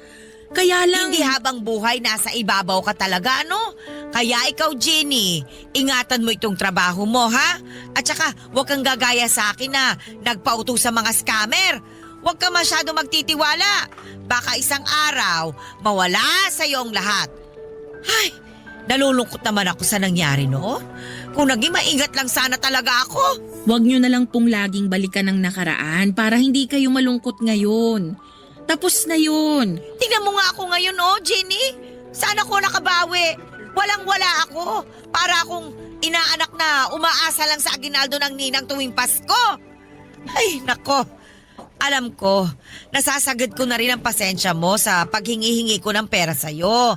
Kaya lang... Hindi habang buhay nasa ibabaw ka talaga, ano? Kaya ikaw, Jenny, ingatan mo itong trabaho mo, ha? At saka, huwag kang gagaya sa akin na nagpauto sa mga scammer. Huwag ka masyado magtitiwala. Baka isang araw, mawala sa iyo ang lahat. Ay, nalulungkot naman ako sa nangyari, no? Kung naging maingat lang sana talaga ako. Huwag nyo na lang pong laging balikan ng nakaraan para hindi kayo malungkot ngayon. Tapos na yun. Tingnan mo nga ako ngayon, oh, Jenny. Sana ko nakabawi. Walang-wala ako. Para akong inaanak na umaasa lang sa aginaldo ng ninang tuwing Pasko. Ay, nako. Alam ko, nasasagad ko na rin ang pasensya mo sa paghingi-hingi ko ng pera sa'yo.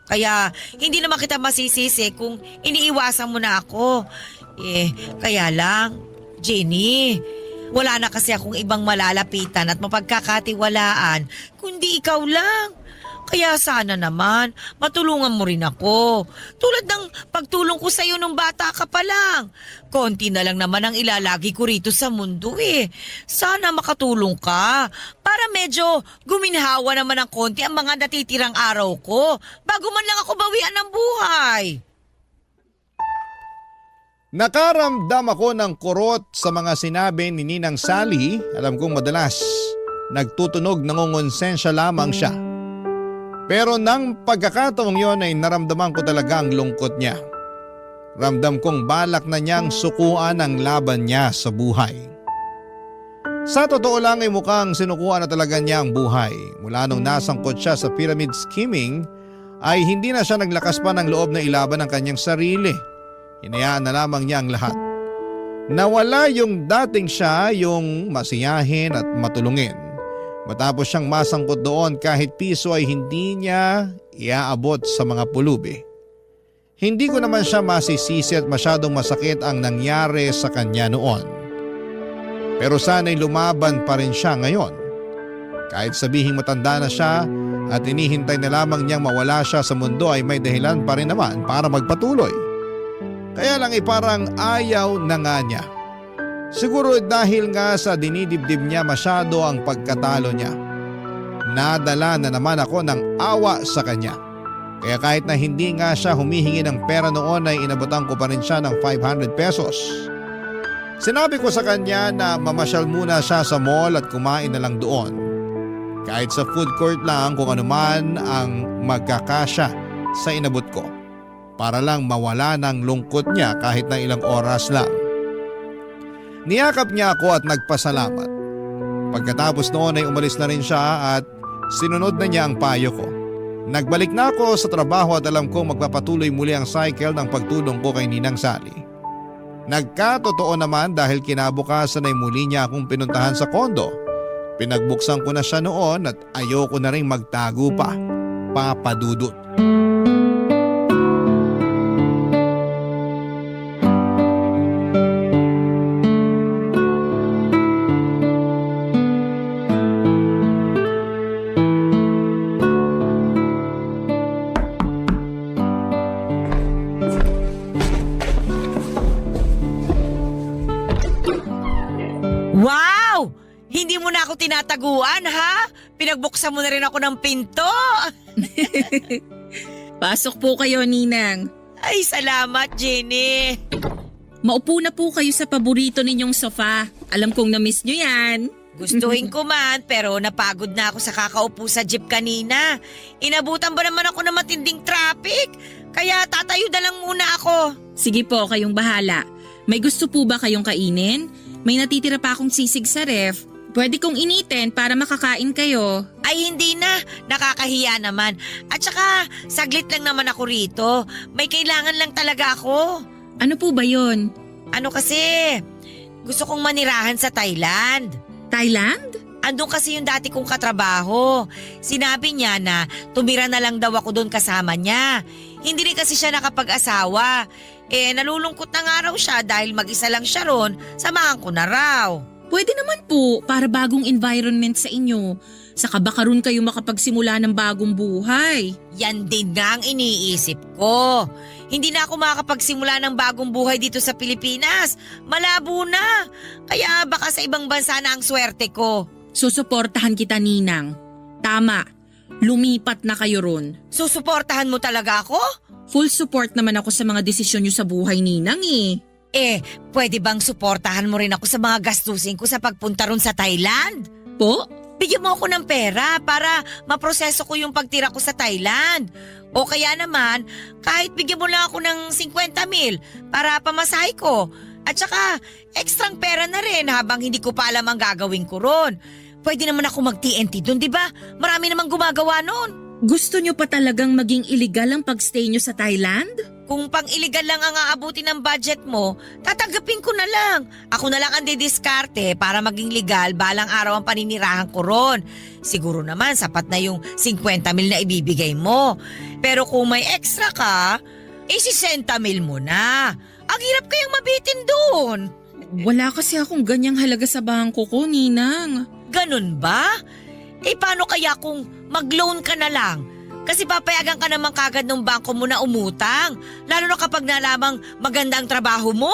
Kaya hindi naman kita masisisi kung iniiwasan mo na ako. Kaya lang, Jenny, wala na kasi akong ibang malalapitan at mapagkakatiwalaan kundi ikaw lang. Kaya sana naman matulungan mo rin ako. Tulad ng pagtulong ko sa iyo nung bata ka pa lang. Konti na lang naman ang ilalagi ko rito sa mundo eh. Sana makatulong ka para medyo guminhawa naman ng konti ang mga natitirang araw ko bago man lang ako bawian ng buhay. Nakaramdam ako ng kurot sa mga sinabi ni Ninang Sally. Alam kong madalas nagtutunog nangongonsensya lamang siya. Pero nang pagkakataong yon ay naramdaman ko talaga ang lungkot niya. Ramdam kong balak na niyang sukuan ang laban niya sa buhay. Sa totoo lang ay mukhang sinukuan na talaga niya ang buhay. Mula nung nasangkot siya sa pyramid scheming ay hindi na siya naglakas pa ng loob na ilaban ang kanyang sarili. Hinayaan na lamang niya ang lahat. Nawala yung dating siya, yung masiyahin at matulungin. Matapos siyang masangkot doon kahit piso ay hindi niya iaabot sa mga pulubi. Hindi ko naman siya masisisi at masyadong masakit ang nangyari sa kanya noon. Pero sana'y lumaban pa rin siya ngayon. Kahit sabihing matanda na siya at inihintay na lamang niyang mawala siya sa mundo ay may dahilan pa rin naman para magpatuloy. Kaya lang ay parang ayaw na nga niya. Siguro dahil nga sa dinidibdib niya masyado ang pagkatalo niya. Nadala na naman ako ng awa sa kanya. Kaya kahit na hindi nga siya humihingi ng pera noon ay inabutan ko pa rin siya ng 500 pesos. Sinabi ko sa kanya na mamasyal muna siya sa mall at kumain na lang doon. Kahit sa food court lang kung ano man ang magkakasya sa inabot ko. Para lang mawala ng lungkot niya kahit na ilang oras lang. Niyakap niya ako at nagpasalamat. Pagkatapos noon ay umalis na rin siya at sinunod na niya ang payo ko. Nagbalik na ako sa trabaho at alam kong magpapatuloy muli ang cycle ng pagtulong ko kay Ninang Sally. Nagkatotoo naman dahil kinabukasan ay muli niya akong pinuntahan sa kondo. Pinagbuksan ko na siya noon at ayoko na rin magtago pa. Papadudot. Wow! Hindi mo na ako tinataguan, ha? Pinagbuksan mo na rin ako ng pinto. Pasok po kayo, Ninang. Ay, salamat, Jenny. Maupo na po kayo sa paborito ninyong sofa. Alam kong na-miss nyo yan. Gustuhin ko man, pero napagod na ako sa kakaupo sa jeep kanina. Inabutan ba naman ako ng matinding traffic? Kaya tatayo na lang muna ako. Sige po, kayong bahala. May gusto po ba kayong kainin? May natitira pa akong sisig sa ref. Pwede kong initin para makakain kayo. Ay, hindi na. Nakakahiya naman. At saka, saglit lang naman ako rito. May kailangan lang talaga ako. Ano po ba yon? Ano kasi, gusto kong manirahan sa Thailand. Thailand? Andun kasi yung dati kong katrabaho. Sinabi niya na tumira na lang daw ako doon kasama niya. Hindi rin kasi siya nakapag-asawa. Nalulungkot na nga raw siya dahil mag-isa lang siya ron, samahan ko na raw. Pwede naman po para bagong environment sa inyo. Saka baka ron kayo makapagsimula ng bagong buhay. Yan din nga ang iniisip ko. Hindi na ako makakapagsimula ng bagong buhay dito sa Pilipinas. Malabo na. Kaya baka sa ibang bansa na ang swerte ko. Susuportahan kita, Ninang. Tama, lumipat na kayo ron. Susuportahan mo talaga ako? Full support naman ako sa mga desisyon nyo sa buhay, Ninang eh. Pwede bang suportahan mo rin ako sa mga gastusin ko sa pagpunta ron sa Thailand? Po? Bigyan mo ako ng pera para maproseso ko yung pagtira ko sa Thailand. O kaya naman, kahit bigyan mo lang ako ng 50,000 para pamasahe ko. At saka, ekstrang pera na rin habang hindi ko pa alam ang gagawin ko ron. Pwede naman ako mag-TNT dun, di ba? Marami namang gumagawa nun. Gusto nyo pa talagang maging illegal ang pagstay nyo sa Thailand? Kung pang-illegal lang ang aabutin ng budget mo, tatanggapin ko na lang. Ako na lang ang didiskarte para maging legal balang araw ang paninirahan ko ron. Siguro naman sapat na yung 50,000 na ibibigay mo. Pero kung may extra ka, 60,000 mo na. Ang hirap kayang mabitin doon. Wala kasi akong ganyang halaga sa bangko ko, Ninang. Ganun ba? Paano kaya kung mag-loan ka na lang? Kasi papayagan ka naman kagad ng bangko mo na umutang. Lalo na kapag nalamang maganda ang trabaho mo.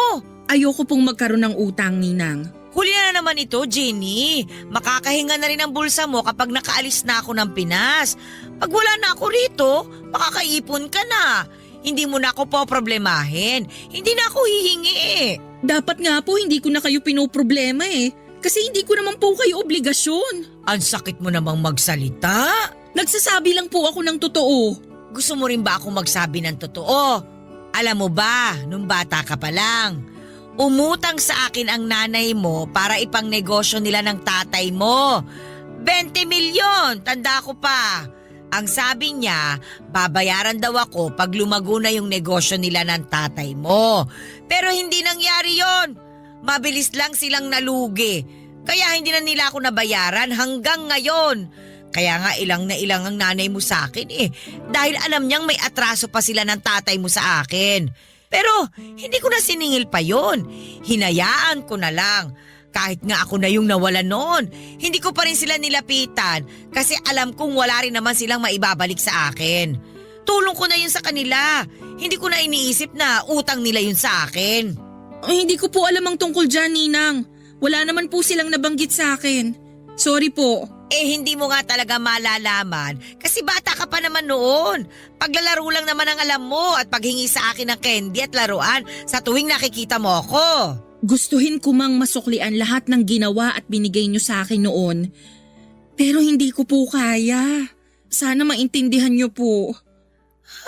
Ayoko pong magkaroon ng utang, Ninang. Huli na naman ito, Jenny. Makakahinga na rin ang bulsa mo kapag nakaalis na ako ng Pinas. Pag wala na ako rito, makakaipon ka na. Hindi mo na ako poproblemahin. Hindi na ako hihingi eh. Dapat nga po hindi ko na kayo pinoproblema eh. Kasi hindi ko naman po kayo obligasyon. Ang sakit mo namang magsalita. Nagsasabi lang po ako ng totoo. Gusto mo rin ba ako magsabi ng totoo? Alam mo ba, nung bata ka pa lang, umutang sa akin ang nanay mo para ipang negosyo nila ng tatay mo. 20 milyon, tanda ko pa. Ang sabi niya, babayaran daw ako pag lumago na yung negosyo nila ng tatay mo. Pero hindi nangyari yon. Mabilis lang silang nalugi. Kaya hindi na nila ako nabayaran hanggang ngayon. Kaya nga ilang na ilang ang nanay mo sa akin eh. Dahil alam niyang may atraso pa sila ng tatay mo sa akin. Pero hindi ko na siningil pa yon. Hinayaan ko na lang. Kahit nga ako na yung nawala noon, hindi ko pa rin sila nilapitan kasi alam kong wala rin naman silang maibabalik sa akin. Tulong ko na yun sa kanila. Hindi ko na iniisip na utang nila yun sa akin. Ay, hindi ko po alam ang tungkol dyan, Ninang. Wala naman po silang nabanggit sa akin. Sorry po. Hindi mo nga talaga malalaman kasi bata ka pa naman noon. Paglalaro lang naman ang alam mo at paghingi sa akin ng candy at laruan sa tuwing nakikita mo ako. Gustuhin ko mang masuklian lahat ng ginawa at binigay niyo sa akin noon. Pero hindi ko po kaya. Sana maintindihan niyo po.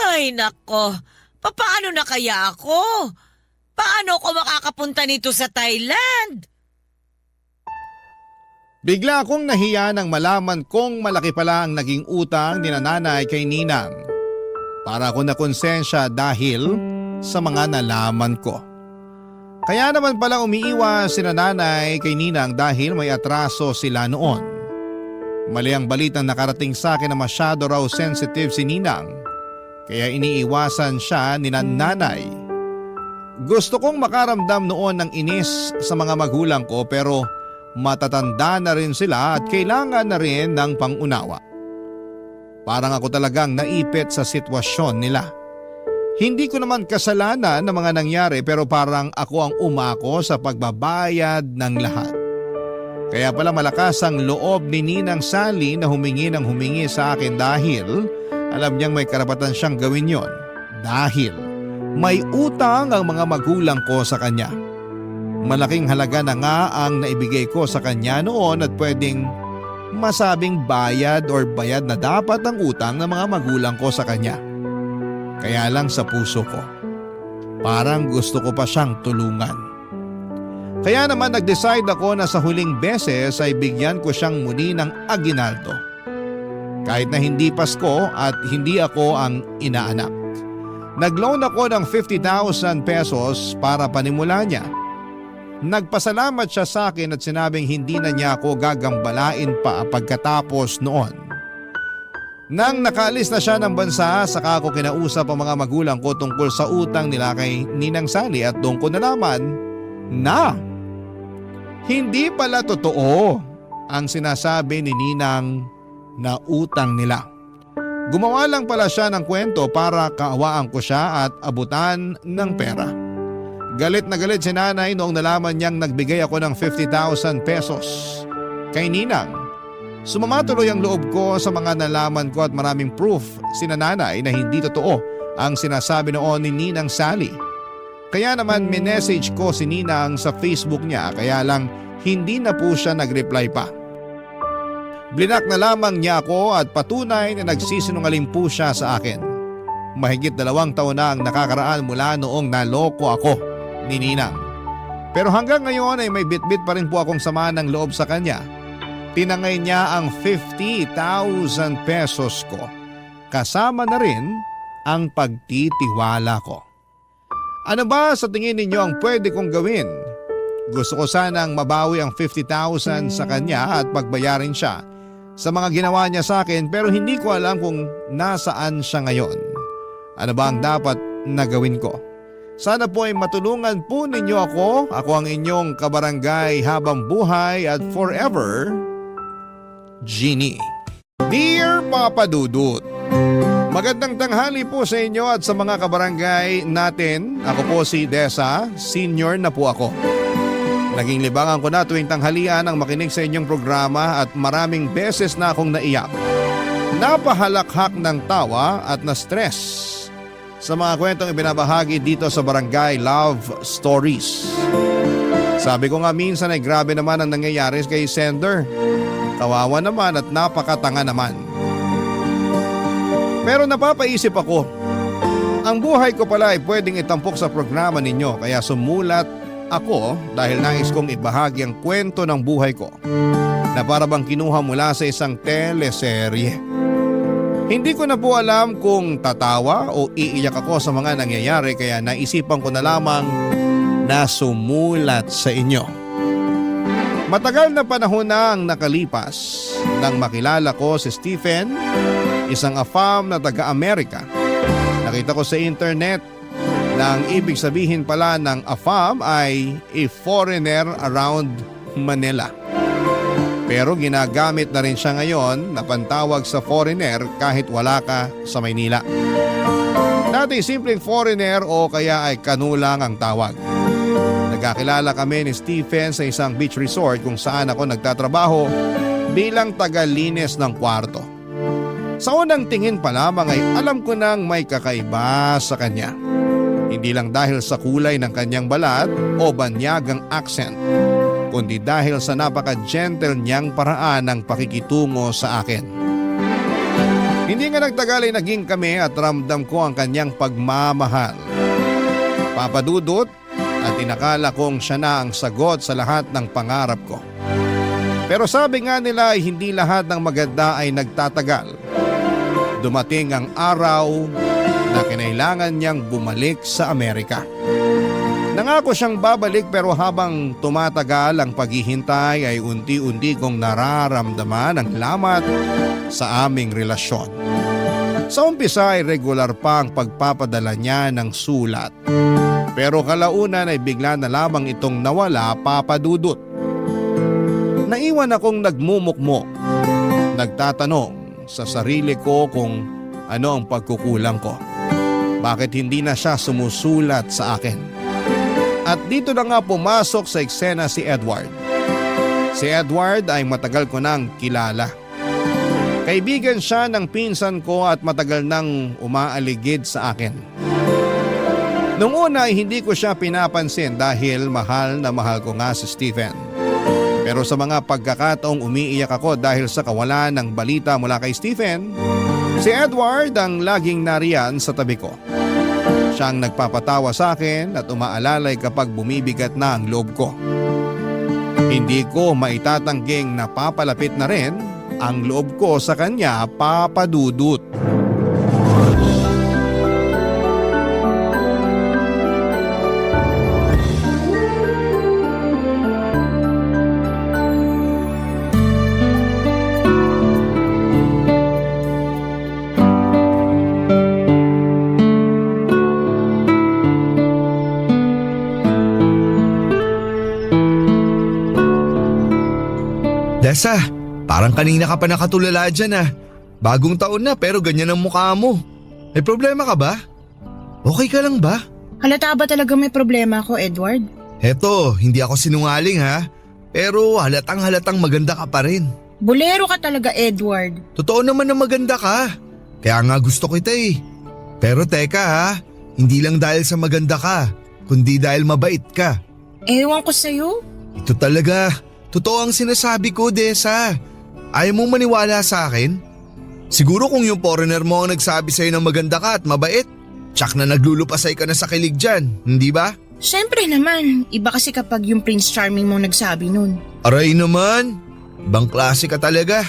Ay nako, paano na kaya ako? Paano ako makakapunta nito sa Thailand? Bigla akong nahiya nang malaman kong malaki pala ang naging utang ni nanay kay Ninang. Para ako nakonsensya dahil sa mga nalaman ko. Kaya naman pala umiiwas si nanay kay Ninang dahil may atraso sila noon. Mali ang balitang nakarating sa akin na masyado raw sensitive si Ninang. Kaya iniiwasan siya ni nanay. Gusto kong makaramdam noon ng inis sa mga magulang ko pero matatanda na rin sila at kailangan na rin ng pangunawa. Parang ako talagang naipit sa sitwasyon nila. Hindi ko naman kasalanan ng mga nangyari pero parang ako ang umako sa pagbabayad ng lahat. Kaya pala malakas ang loob ni Ninang Sally na humingi ng humingi sa akin dahil alam niyang may karapatan siyang gawin yon. Dahil may utang ang mga magulang ko sa kanya. Malaking halaga na nga ang naibigay ko sa kanya noon at pwedeng masabing bayad or bayad na dapat ang utang ng mga magulang ko sa kanya. Kaya lang sa puso ko, parang gusto ko pa siyang tulungan. Kaya naman nag-decide ako na sa huling beses ay bigyan ko siyang muli ng aginaldo. Kahit na hindi Pasko at hindi ako ang inaanak. Nag-loan ako ng 50,000 pesos para panimula niya. Nagpasalamat siya sa akin at sinabing hindi na niya ako gagambalain pa pagkatapos noon. Nang nakaalis na siya ng bansa, saka ako kinausap ang mga magulang ko tungkol sa utang nila kay Ninang Sally at doon ko nalaman na Hindi pala totoo ang sinasabi ni Ninang na utang nila. Gumawa lang pala siya ng kwento para kaawaan ko siya at abutan ng pera. Galit na galit si nanay noong nalaman niyang nagbigay ako ng 50,000 pesos kay Ninang. Sumama tuloy ang loob ko sa mga nalaman ko at maraming proof si nanay na hindi totoo ang sinasabi noon ni Ninang Sally. Kaya naman minessage ko si Ninang sa Facebook niya, kaya lang hindi na po siya nag-reply pa. Blinak na lamang niya ako at patunay na nagsisinungaling po siya sa akin. Mahigit 2 taon na ang nakakaraan mula noong naloko ako ni Ninang. Pero hanggang ngayon ay may bitbit pa rin po akong sama ng loob sa kanya. Tinangay niya ang 50,000 pesos ko. Kasama na rin ang pagtitiwala ko. Ano ba sa tingin ninyo ang pwede kong gawin? Gusto ko sanang mabawi ang 50,000 sa kanya at pagbayarin siya sa mga ginawa niya sa akin, pero hindi ko alam kung nasaan siya ngayon. Ano ba ang dapat na gawin ko? Sana po ay matulungan po ninyo ako. Ako ang inyong kabarangay habang buhay at forever, Jeannie. Dear Papa Dudut, magandang tanghali po sa inyo at sa mga kabarangay natin. Ako po si Desa, senior na po ako. Naging libangan ko na tuwing tanghalian ang makinig sa inyong programa at maraming beses na akong naiyak. Napahalakhak ng tawa at na-stress sa mga kwentong ibinabahagi dito sa Barangay Love Stories. Sabi ko nga minsan ay grabe naman ang nangyayari kay sender. Kawawa naman at napakatanga naman. Pero napapaisip ako, ang buhay ko pala ay pwedeng itampok sa programa ninyo, kaya sumulat ako dahil nais kong ibahagi ang kwento ng buhay ko na para bang kinuha mula sa isang teleserye. Hindi ko na po alam kung tatawa o iiyak ako sa mga nangyayari, kaya naisipan ko na lamang na sumulat sa inyo. Matagal na panahon na ang nakalipas nang makilala ko si Stephen, isang AFAM na taga-Amerika. Nakita ko sa internet na ang ibig sabihin pala ng AFAM ay a foreigner around Manila. Pero ginagamit na rin siya ngayon na pantawag sa foreigner kahit wala ka sa Maynila. Dati simpleng foreigner o kaya ay kanulang ang tawag. Nagkakilala kami ni Stephen sa isang beach resort kung saan ako nagtatrabaho bilang tagalinis ng kwarto. Sa unang tingin pa lamang ay alam ko nang may kakaiba sa kanya. Hindi lang dahil sa kulay ng kanyang balat o banyagang accent, kundi dahil sa napaka-gentle niyang paraan ng pakikitungo sa akin. Hindi nga nagtagal ay naging kami at ramdam ko ang kanyang pagmamahal. Papadudot at inakala kong siya na ang sagot sa lahat ng pangarap ko. Pero sabi nga nila ay hindi lahat ng maganda ay nagtatagal. Dumating ang araw na kinailangan niyang bumalik sa Amerika. Nangako siyang babalik pero habang tumatagal ang paghihintay ay unti-unti kong nararamdaman ang lamat sa aming relasyon. Sa umpisa ay regular pa ang pagpapadala niya ng sulat. Pero kalaunan ay bigla na lamang itong nawala, papadudot. Naiwan akong nagmumukmok, nagtatanong sa sarili ko kung ano ang pagkukulang ko. Bakit hindi na siya sumusulat sa akin? At dito na nga pumasok sa eksena si Edward. Si Edward ay matagal ko nang kilala. Kaibigan siya ng pinsan ko at matagal nang umaaligid sa akin. Noong una ay hindi ko siya pinapansin dahil mahal na mahal ko nga si Stephen. Pero sa mga pagkakataong umiiyak ako dahil sa kawalan ng balita mula kay Stephen, si Edward ang laging nariyan sa tabi ko. Siya ang nagpapatawa sa akin at umaalalay kapag bumibigat na ang loob ko. Hindi ko maitatangking napapalapit na rin ang loob ko sa kanya, papadudot. Desa, parang kanina ka pa nakatulala dyan ah. Bagong taon na pero ganyan ang mukha mo. May problema ka ba? Okay ka lang ba? Halata ba talaga may problema ako, Edward? Heto, hindi ako sinungaling ha. Pero halatang maganda ka pa rin. Bolero ka talaga, Edward. Totoo naman na maganda ka. Kaya nga gusto kita eh. Pero teka ha, hindi lang dahil sa maganda ka, kundi dahil mabait ka. Ewan ko sa'yo. Ito talaga, totoo ang sinasabi ko, Desa. Ayaw mong maniwala sa akin? Siguro kung yung foreigner mo ang nagsabi sa'yo ng maganda ka at mabait, tsak na naglulupasay ka na sa kilig dyan, hindi ba? Siyempre naman, iba kasi kapag yung Prince Charming mo nagsabi nun. Aray naman, ibang klase ka talaga.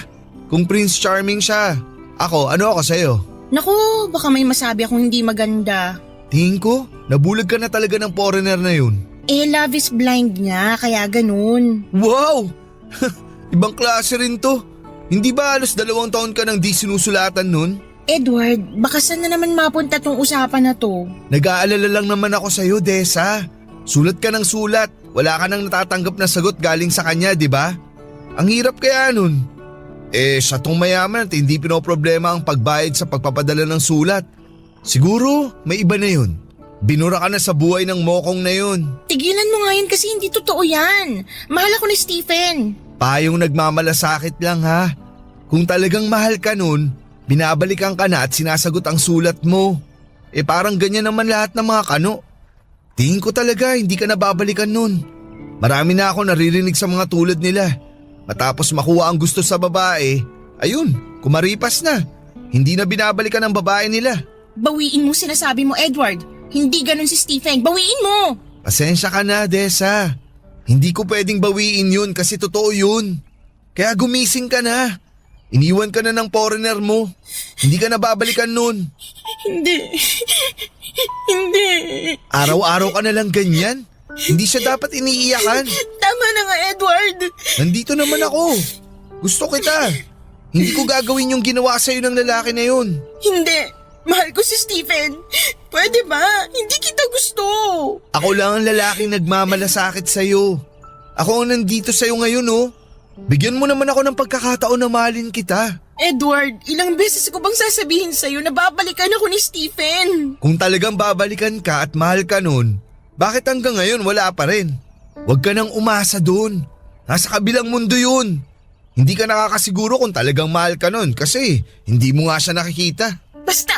Kung Prince Charming siya, ano ako sa'yo? Naku, baka may masabi akong hindi maganda. Tingin ko, nabulag ka na talaga ng foreigner na yun. Love is blind niya, kaya ganun. Wow! Ibang klase rin to. Hindi ba halos 2 taon ka nang di sinusulatan nun? Edward, baka saan na naman mapunta tong usapan na to? Nag-aalala lang naman ako sa'yo, Desa. Sulat ka ng sulat. Wala ka nang natatanggap na sagot galing sa kanya, di ba? Ang hirap kaya nun. Siya tong mayaman at hindi pinoproblema ang pagbayad sa pagpapadala ng sulat. Siguro, may iba na yun. Binura ka na sa buhay ng mokong na yun. Tigilan mo nga yun kasi hindi totoo yan. Mahal ako ni Stephen. Payong nagmamalasakit lang ha. Kung talagang mahal ka nun, binabalikan ka na at sinasagot ang sulat mo. Parang ganyan naman lahat ng mga kano. Tingin ko talaga hindi ka nababalikan nun. Marami na ako naririnig sa mga tulad nila. Matapos makuha ang gusto sa babae, ayun, kumaripas na. Hindi na binabalikan ang babae nila. Bawiin mo sinasabi mo, Edward. Hindi ganun si Stephen. Bawiin mo! Pasensya ka na, Desa. Hindi ko pwedeng bawiin yun kasi totoo yun. Kaya gumising ka na. Iniwan ka na ng foreigner mo. Hindi ka nababalikan nun. Hindi. Hindi. Araw-araw ka na lang ganyan. Hindi siya dapat iniiyakan. Tama na nga, Edward. Nandito naman ako. Gusto kita. Hindi ko gagawin yung ginawa sa'yo ng lalaki na yun. Hindi. Mahal ko si Stephen. Pwede ba? Hindi kita gusto. Ako lang ang lalaking nagmamalasakit sa'yo. Ako ang nandito sa'yo ngayon oh. Bigyan mo naman ako ng pagkakataon na mahalin kita. Edward, ilang beses ko bang sasabihin sa'yo na babalikan ako ni Stephen? Kung talagang babalikan ka at mahal ka nun, bakit hanggang ngayon wala pa rin? Huwag ka nang umasa dun. Nasa kabilang mundo yun. Hindi ka nakakasiguro kung talagang mahal ka nun kasi hindi mo nga siya nakikita. Basta,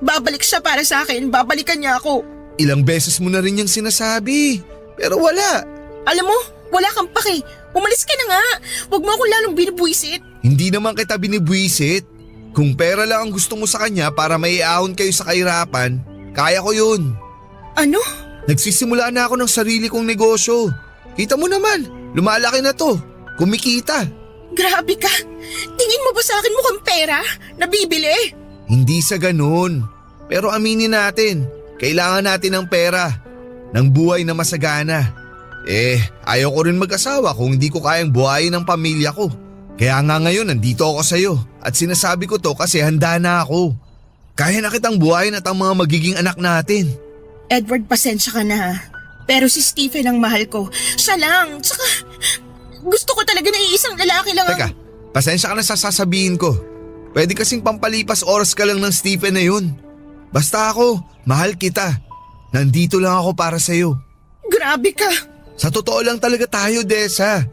babalik siya para sa akin. Babalikan niya ako. Ilang beses mo na rin yung sinasabi, pero wala. Alam mo, wala kang pake. Umalis ka na nga. Huwag mo akong lalong binubwisit. Hindi naman kita binibwisit. Kung pera lang ang gusto mo sa kanya para maiahon kayo sa kahirapan, kaya ko yun. Ano? Nagsisimula na ako ng sarili kong negosyo. Kita mo naman, lumalaki na to. Kumikita. Grabe ka. Tingin mo ba sa akin mukhang pera? Nabibili? Hindi sa ganun. Pero aminin natin, kailangan natin ng pera. Ng buhay na masagana. Ayaw ko rin mag-asawa kung hindi ko kayang buhayin ang pamilya ko. Kaya nga ngayon nandito ako sa'yo at sinasabi ko to kasi handa na ako. Kaya na kitang buhayin at ang mga magiging anak natin. Edward, pasensya ka na. Pero si Stephen ang mahal ko. Siya lang. Tsaka gusto ko talaga na iisang lalaki lang ang... Teka, pasensya ka na sa sasabihin ko. Pwede kasing pampalipas oras ka lang ng Stephen na yun. Basta ako, mahal kita. Nandito lang ako para sa'yo. Grabe ka. Sa totoo lang talaga tayo, Desa.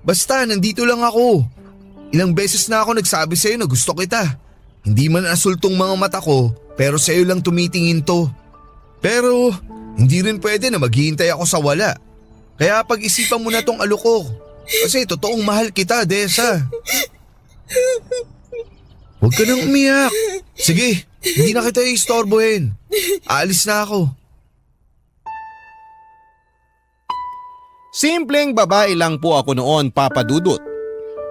Basta, nandito lang ako. Ilang beses na ako nagsabi sa'yo na gusto kita. Hindi man asultong mga mata ko, pero sa'yo lang tumitingin to. Pero, hindi rin pwede na maghihintay ako sa wala. Kaya pag-isipan mo na tong aloko. Kasi totoong mahal kita, Desa. Huwag ka nang umiyak. Sige, hindi na kita istorbohin. Aalis na ako. Simpleng babae lang po ako noon, Papa Dudut.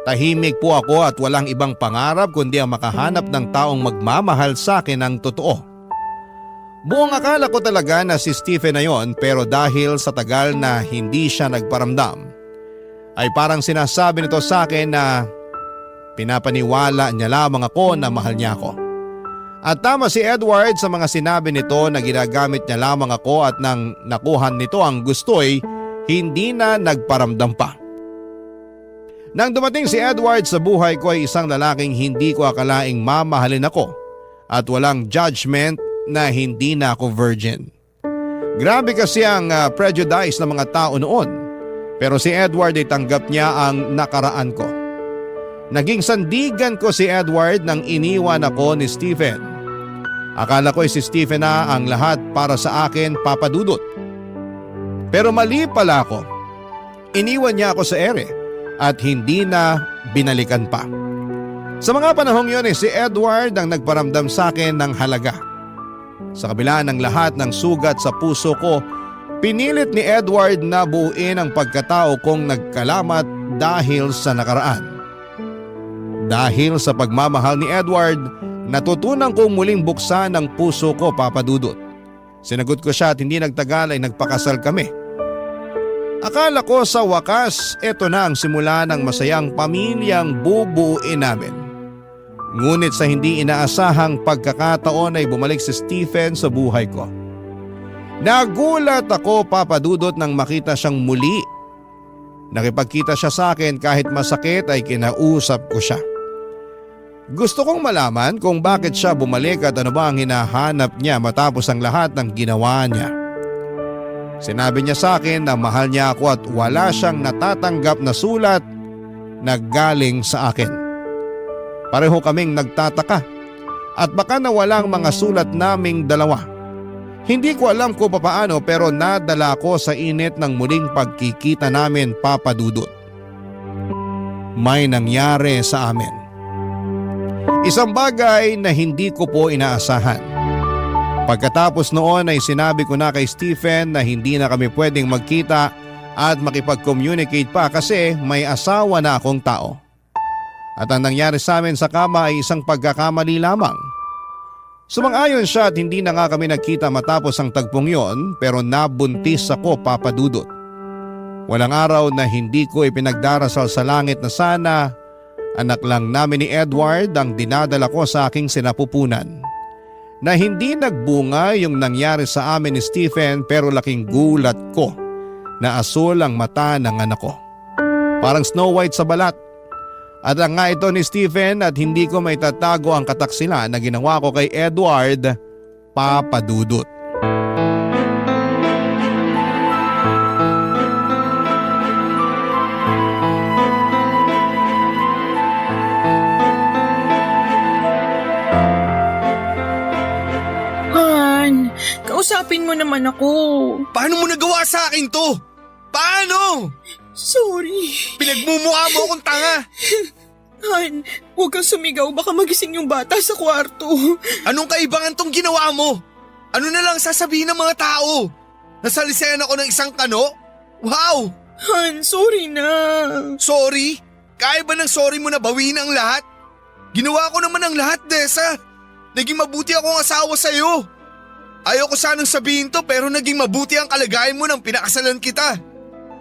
Tahimik po ako at walang ibang pangarap kundi ang makahanap ng taong magmamahal sa akin ng totoo. Buong akala ko talaga na si Stephen na yon, pero dahil sa tagal na hindi siya nagparamdam, ay parang sinasabi nito sa akin na pinapaniwala niya lamang ako na mahal niya ako. At tama si Edward sa mga sinabi nito na ginagamit niya lamang ako at nang nakuhan nito ang gusto ay hindi na nagparamdam pa. Nang dumating si Edward sa buhay ko ay isang lalaking hindi ko akalaing mamahalin ako at walang judgment na hindi na ako virgin. Grabe kasi ang prejudice ng mga tao noon, pero si Edward ay tanggap niya ang nakaraan ko. Naging sandigan ko si Edward nang iniwan ako ni Stephen. Akala ko si Stephen na ang lahat para sa akin, Papa Dudut. Pero mali pala ako. Iniwan niya ako sa ere at hindi na binalikan pa. Sa mga panahong yun si Edward ang nagparamdam sa akin ng halaga. Sa kabila ng lahat ng sugat sa puso ko, pinilit ni Edward na buuin ang pagkatao kong nagkalamat dahil sa nakaraan. Dahil sa pagmamahal ni Edward, natutunan kong muling buksan ang puso ko, Papa Dudut. Sinagot ko siya at hindi nagtagal ay nagpakasal kami. Akala ko sa wakas, eto na ang simula ng masayang pamilyang bubuuin namin. Ngunit sa hindi inaasahang pagkakataon ay bumalik si Stephen sa buhay ko. Nagulat ako, Papa Dudut, nang makita siyang muli. Nakipagkita siya sa akin kahit masakit ay kinausap ko siya. Gusto kong malaman kung bakit siya bumalik at ano ba ang hinahanap niya matapos ang lahat ng ginawa niya. Sinabi niya sa akin na mahal niya ako at wala siyang natatanggap na sulat na galing sa akin. Pareho kaming nagtataka at baka nawalang mga sulat naming dalawa. Hindi ko alam kung papaano pero nadala ko sa init ng muling pagkikita namin, Papa Dudut. May nangyari sa amin. Isang bagay na hindi ko po inaasahan. Pagkatapos noon ay sinabi ko na kay Stephen na hindi na kami pwedeng magkita at makipag-communicate pa kasi may asawa na akong tao. At ang nangyari sa amin sa kama ay isang pagkakamali lamang. Sumang-ayon siya at hindi na nga kami nagkita matapos ang tagpong yon pero nabuntis ako, Papa Dudut. Walang araw na hindi ko ipinagdarasal sa langit na sana anak lang namin ni Edward ang dinadala ko sa aking sinapupunan. Na hindi nagbunga yung nangyari sa amin ni Stephen pero laking gulat ko na asul ang mata ng anak ko. Parang Snow White sa balat. At ang nga ito ni Stephen at hindi ko may tatago ang kataksilan na ginawa ko kay Edward, Papa Dudut. Han, kausapin mo naman ako. Paano mo nagawa sa akin to? Paano? Sorry. Pinagmumukha mo akong tanga. Han, huwag kang sumigaw, baka magising yung bata sa kwarto. Anong kaibangan tong ginawa mo? Ano na lang sasabihin ng mga tao? Nasalisayan ako ng isang kano? Wow! Han, sorry na. Sorry? Kaya ba ng sorry mo na bawiin ang lahat? Ginawa ko naman ang lahat, Desa. Naging mabuti akong asawa sa'yo. Ayoko sanang sabihin to pero naging mabuti ang kalagayan mo nang pinakasalan kita.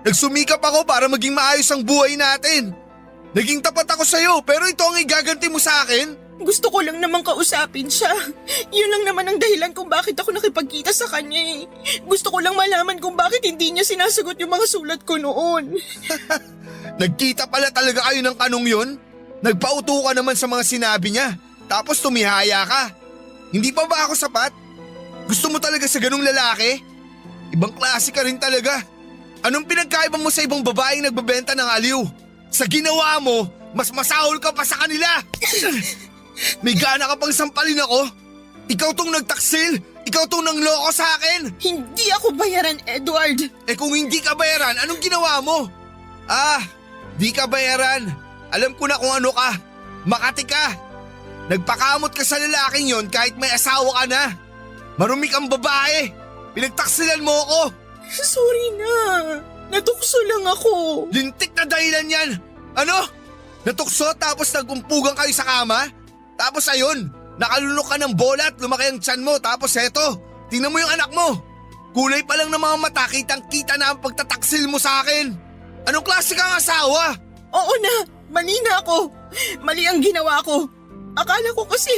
Nagsumikap ako para maging maayos ang buhay natin. Naging tapat ako sa'yo pero ito ang igaganti mo sa akin? Gusto ko lang naman kausapin siya. Yun lang naman ang dahilan kung bakit ako nakipagkita sa kanya eh. Gusto ko lang malaman kung bakit hindi niya sinasagot yung mga sulat ko noon. Nagkita pala talaga kayo ng kanong yun? Nagpauto ka naman sa mga sinabi niya tapos tumihaya ka. Hindi pa ba ako sapat? Gusto mo talaga sa ganung lalaki? Ibang klase ka rin talaga. Anong pinagkaiba mo sa ibang babaeng nagbebenta ng aliw? Sa ginawa mo, mas masahol ka pa sa kanila. May gana ka pang sampalin ako? Ikaw tong nagtaksil? Ikaw tong nangloko sa akin? Hindi ako bayaran, Edward. Eh kung hindi ka bayaran, anong ginawa mo? Di ka bayaran. Alam ko na kung ano ka. Makati ka. Nagpakamot ka sa lalaking yon kahit may asawa ka na. Marumi kang babae. Pinagtaksilan mo ako. Sorry na. Natukso lang ako. Lintik na dahilan yan. Ano? Natukso tapos nagumpugan kayo sa kama? Tapos ayun, nakalunok ka ng bola at lumaki ang tiyan mo. Tapos eto, tingnan mo yung anak mo. Kulay pa lang ng mga mata, kitang-kita na ang pagtataksil mo sa akin. Anong klase kang asawa? Oo na, mali na ako. Mali ang ginawa ko. Akala ko kasi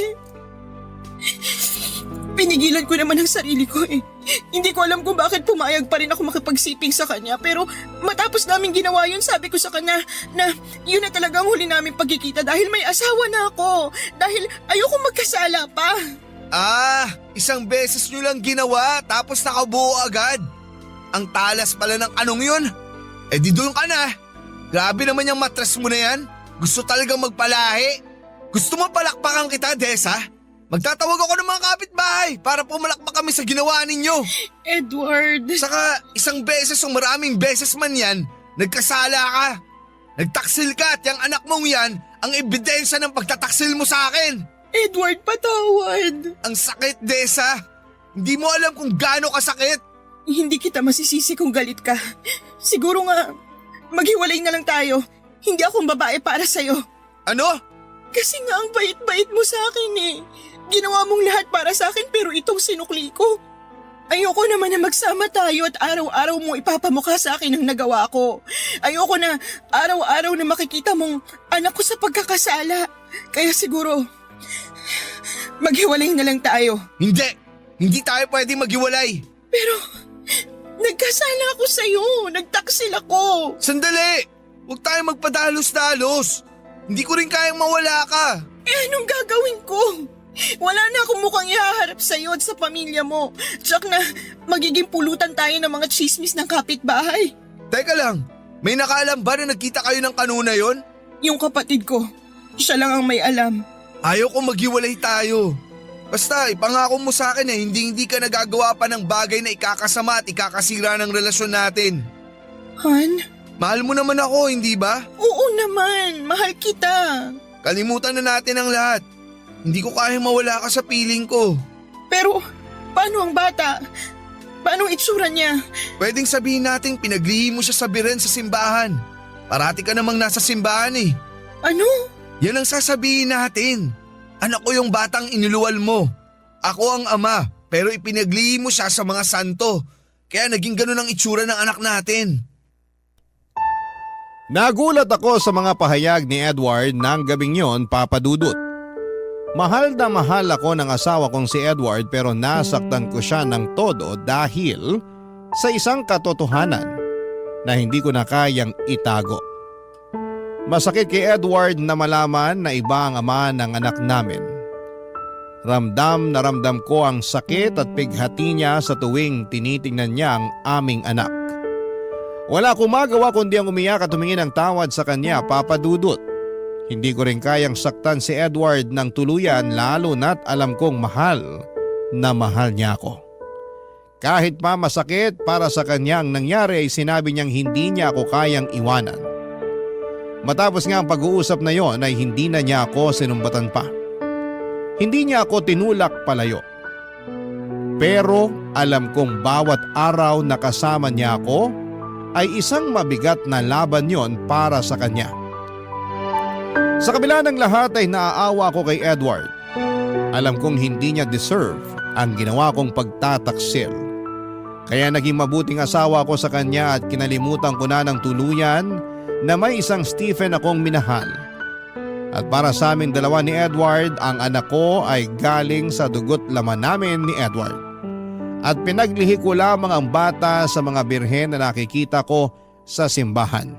Pinigilan ko naman ang sarili ko eh. Hindi ko alam kung bakit pumayag pa rin ako makipagsiping sa kanya, pero matapos namin ginawa yun, sabi ko sa kanya na yun na talaga ang huli namin pagkikita dahil may asawa na ako. Dahil ayoko magkasala pa. Isang beses nyo lang ginawa tapos nakabuo agad. Ang talas pala ng anong yun. Di doon ka na. Grabe naman yung matras mo na yan. Gusto talagang magpalahi. Gusto mo palakpakan kita, Desa? Magtatawag ako ng mga kapitbahay para pumalakpak kami sa ginawa ninyo. Edward. Saka isang beses o maraming beses man yan, nagkasala ka. Nagtaksil ka at yung anak mong yan ang ebidensya ng pagtataksil mo sa akin. Edward, patawad. Ang sakit, Desa. Hindi mo alam kung gaano kasakit. Hindi kita masisisi kung galit ka. Siguro nga, maghiwalay na lang tayo. Hindi akong babae para sa'yo. Ano? Kasi nga ang bait-bait mo sa akin eh. Ginawa mong lahat para sa akin pero itong sinukli ko. Ayoko naman na magsama tayo at araw-araw mo ipapamukha sa akin ang nagawa ko. Ayoko na araw-araw na makikita mong anak ko sa pagkakasala. Kaya siguro, maghiwalay na lang tayo. Hindi! Hindi tayo pwede maghiwalay. Pero, nagkasala ako sa'yo. Nagtaksil ako. Sandali! Huwag tayo magpadalos-dalos. Hindi ko rin kayang mawala ka. Anong gagawin ko? Wala na akong mukhang ihaharap sa'yo at sa pamilya mo. Tsak na magiging pulutan tayo ng mga chismis ng kapitbahay. Teka lang, may nakaalam ba na nagkita kayo ng kanuna yon? Yung kapatid ko, siya lang ang may alam. Ayaw ko maghiwalay tayo. Basta ipangako mo sa akin hindi ka nagagawa pa ng bagay na ikakasama at ikakasira ng relasyon natin. Han? Mahal mo naman ako, hindi ba? Oo naman, mahal kita. Kalimutan na natin ang lahat. Hindi ko kayang mawala ka sa piling ko. Pero, paano ang bata? Paano ang itsura niya? Pwedeng sabihin natin pinaglihim mo siya sa biren sa simbahan. Parati ka namang nasa simbahan eh. Ano? Yan ang sasabihin natin. Anak ko yung batang inuluwal mo. Ako ang ama, pero ipinaglihim mo siya sa mga santo. Kaya naging ganun ang itsura ng anak natin. Nagulat ako sa mga pahayag ni Edward ng gabing yon, Papa Dudut. Mahal na mahal ako ng asawa kong si Edward pero nasaktan ko siya ng todo dahil sa isang katotohanan na hindi ko na kayang itago. Masakit kay Edward na malaman na iba ang ama ng anak namin. Ramdam na ramdam ko ang sakit at pighati niya sa tuwing tinitingnan niya ang aming anak. Wala akong magawa kundi ang umiyak at tumingin ng tawad sa kanya, Papa Dudut. Hindi ko rin kayang saktan si Edward ng tuluyan lalo na't alam kong mahal na mahal niya ako. Kahit pa masakit para sa kanya ang nangyari ay sinabi niyang hindi niya ako kayang iwanan. Matapos nga ang pag-uusap na yon ay hindi na niya ako sinumbatan pa. Hindi niya ako tinulak palayo. Pero alam kong bawat araw na kasama niya ako ay isang mabigat na laban yon para sa kanya. Sa kabila ng lahat ay naaawa ko kay Edward. Alam kong hindi niya deserve ang ginawa kong pagtataksil. Kaya naging mabuting asawa ko sa kanya at kinalimutan ko na ng tuluyan na may isang Stephen akong minahal. At para sa aming dalawa ni Edward, ang anak ko ay galing sa dugot laman namin ni Edward. At pinaglihi ko lamang ang bata sa mga birhen na nakikita ko sa simbahan.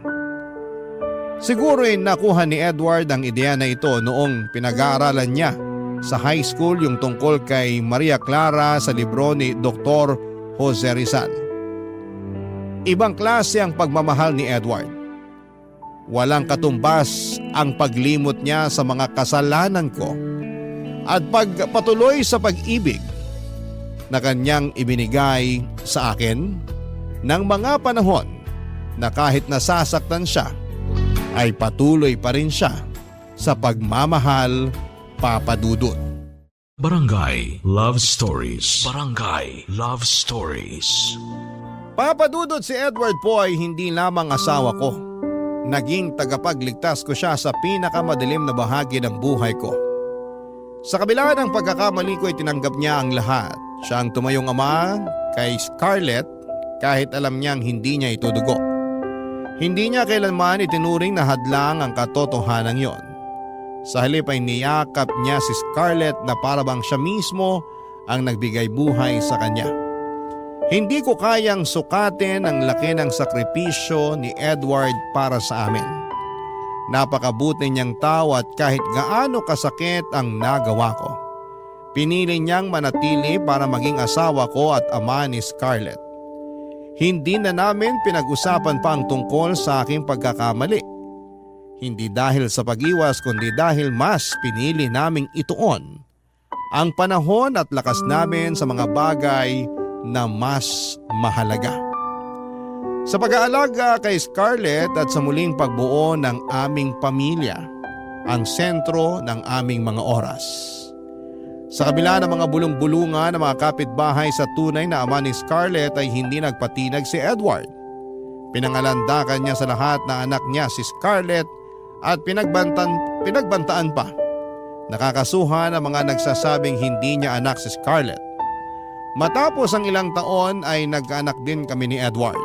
Siguro ay nakuha ni Edward ang ideya na ito noong pinag-aaralan niya sa high school yung tungkol kay Maria Clara sa libro ni Dr. Jose Rizal. Ibang klase ang pagmamahal ni Edward. Walang katumbas ang paglimot niya sa mga kasalanan ko at pagpatuloy sa pag-ibig na kanyang ibinigay sa akin ng mga panahon na kahit nasasaktan siya ay patuloy pa rin siya sa pagmamahal, Papa Dudut. Barangay Love Stories. Barangay Love Stories. Papa Dudut, si Edward po ay hindi lamang asawa ko. Naging tagapagligtas ko siya sa pinakamadilim na bahagi ng buhay ko. Sa kabila ng pagkakamali ko ay tinanggap niya ang lahat. Siya ang tumayong ama kay Scarlett kahit alam niyang hindi niya ito dugo. Hindi niya kailanman itinuring na hadlang ang katotohanan yon. Sa halip ay niyakap niya si Scarlett na parabang siya mismo ang nagbigay buhay sa kanya. Hindi ko kayang sukatin ang laki ng sakripisyo ni Edward para sa amin. Napakabuti niyang tao at kahit gaano kasakit ang nagawa ko, pinili niyang manatili para maging asawa ko at ama ni Scarlett. Hindi na namin pinag-usapan pa ang tungkol sa aking pagkakamali. Hindi dahil sa pag-iwas kundi dahil mas pinili naming ituon ang panahon at lakas namin sa mga bagay na mas mahalaga. Sa pag-aalaga kay Scarlett at sa muling pagbuo ng aming pamilya, ang sentro ng aming mga oras. Sa kabila ng mga bulong-bulungan ng mga kapitbahay sa tunay na ama ni Scarlett ay hindi nagpatinag si Edward. Pinangalandakan niya sa lahat na anak niya si Scarlett at pinagbantaan pa. Nakakasuhan ang mga nagsasabing hindi niya anak si Scarlett. Matapos ang ilang taon ay nagkaanak din kami ni Edward.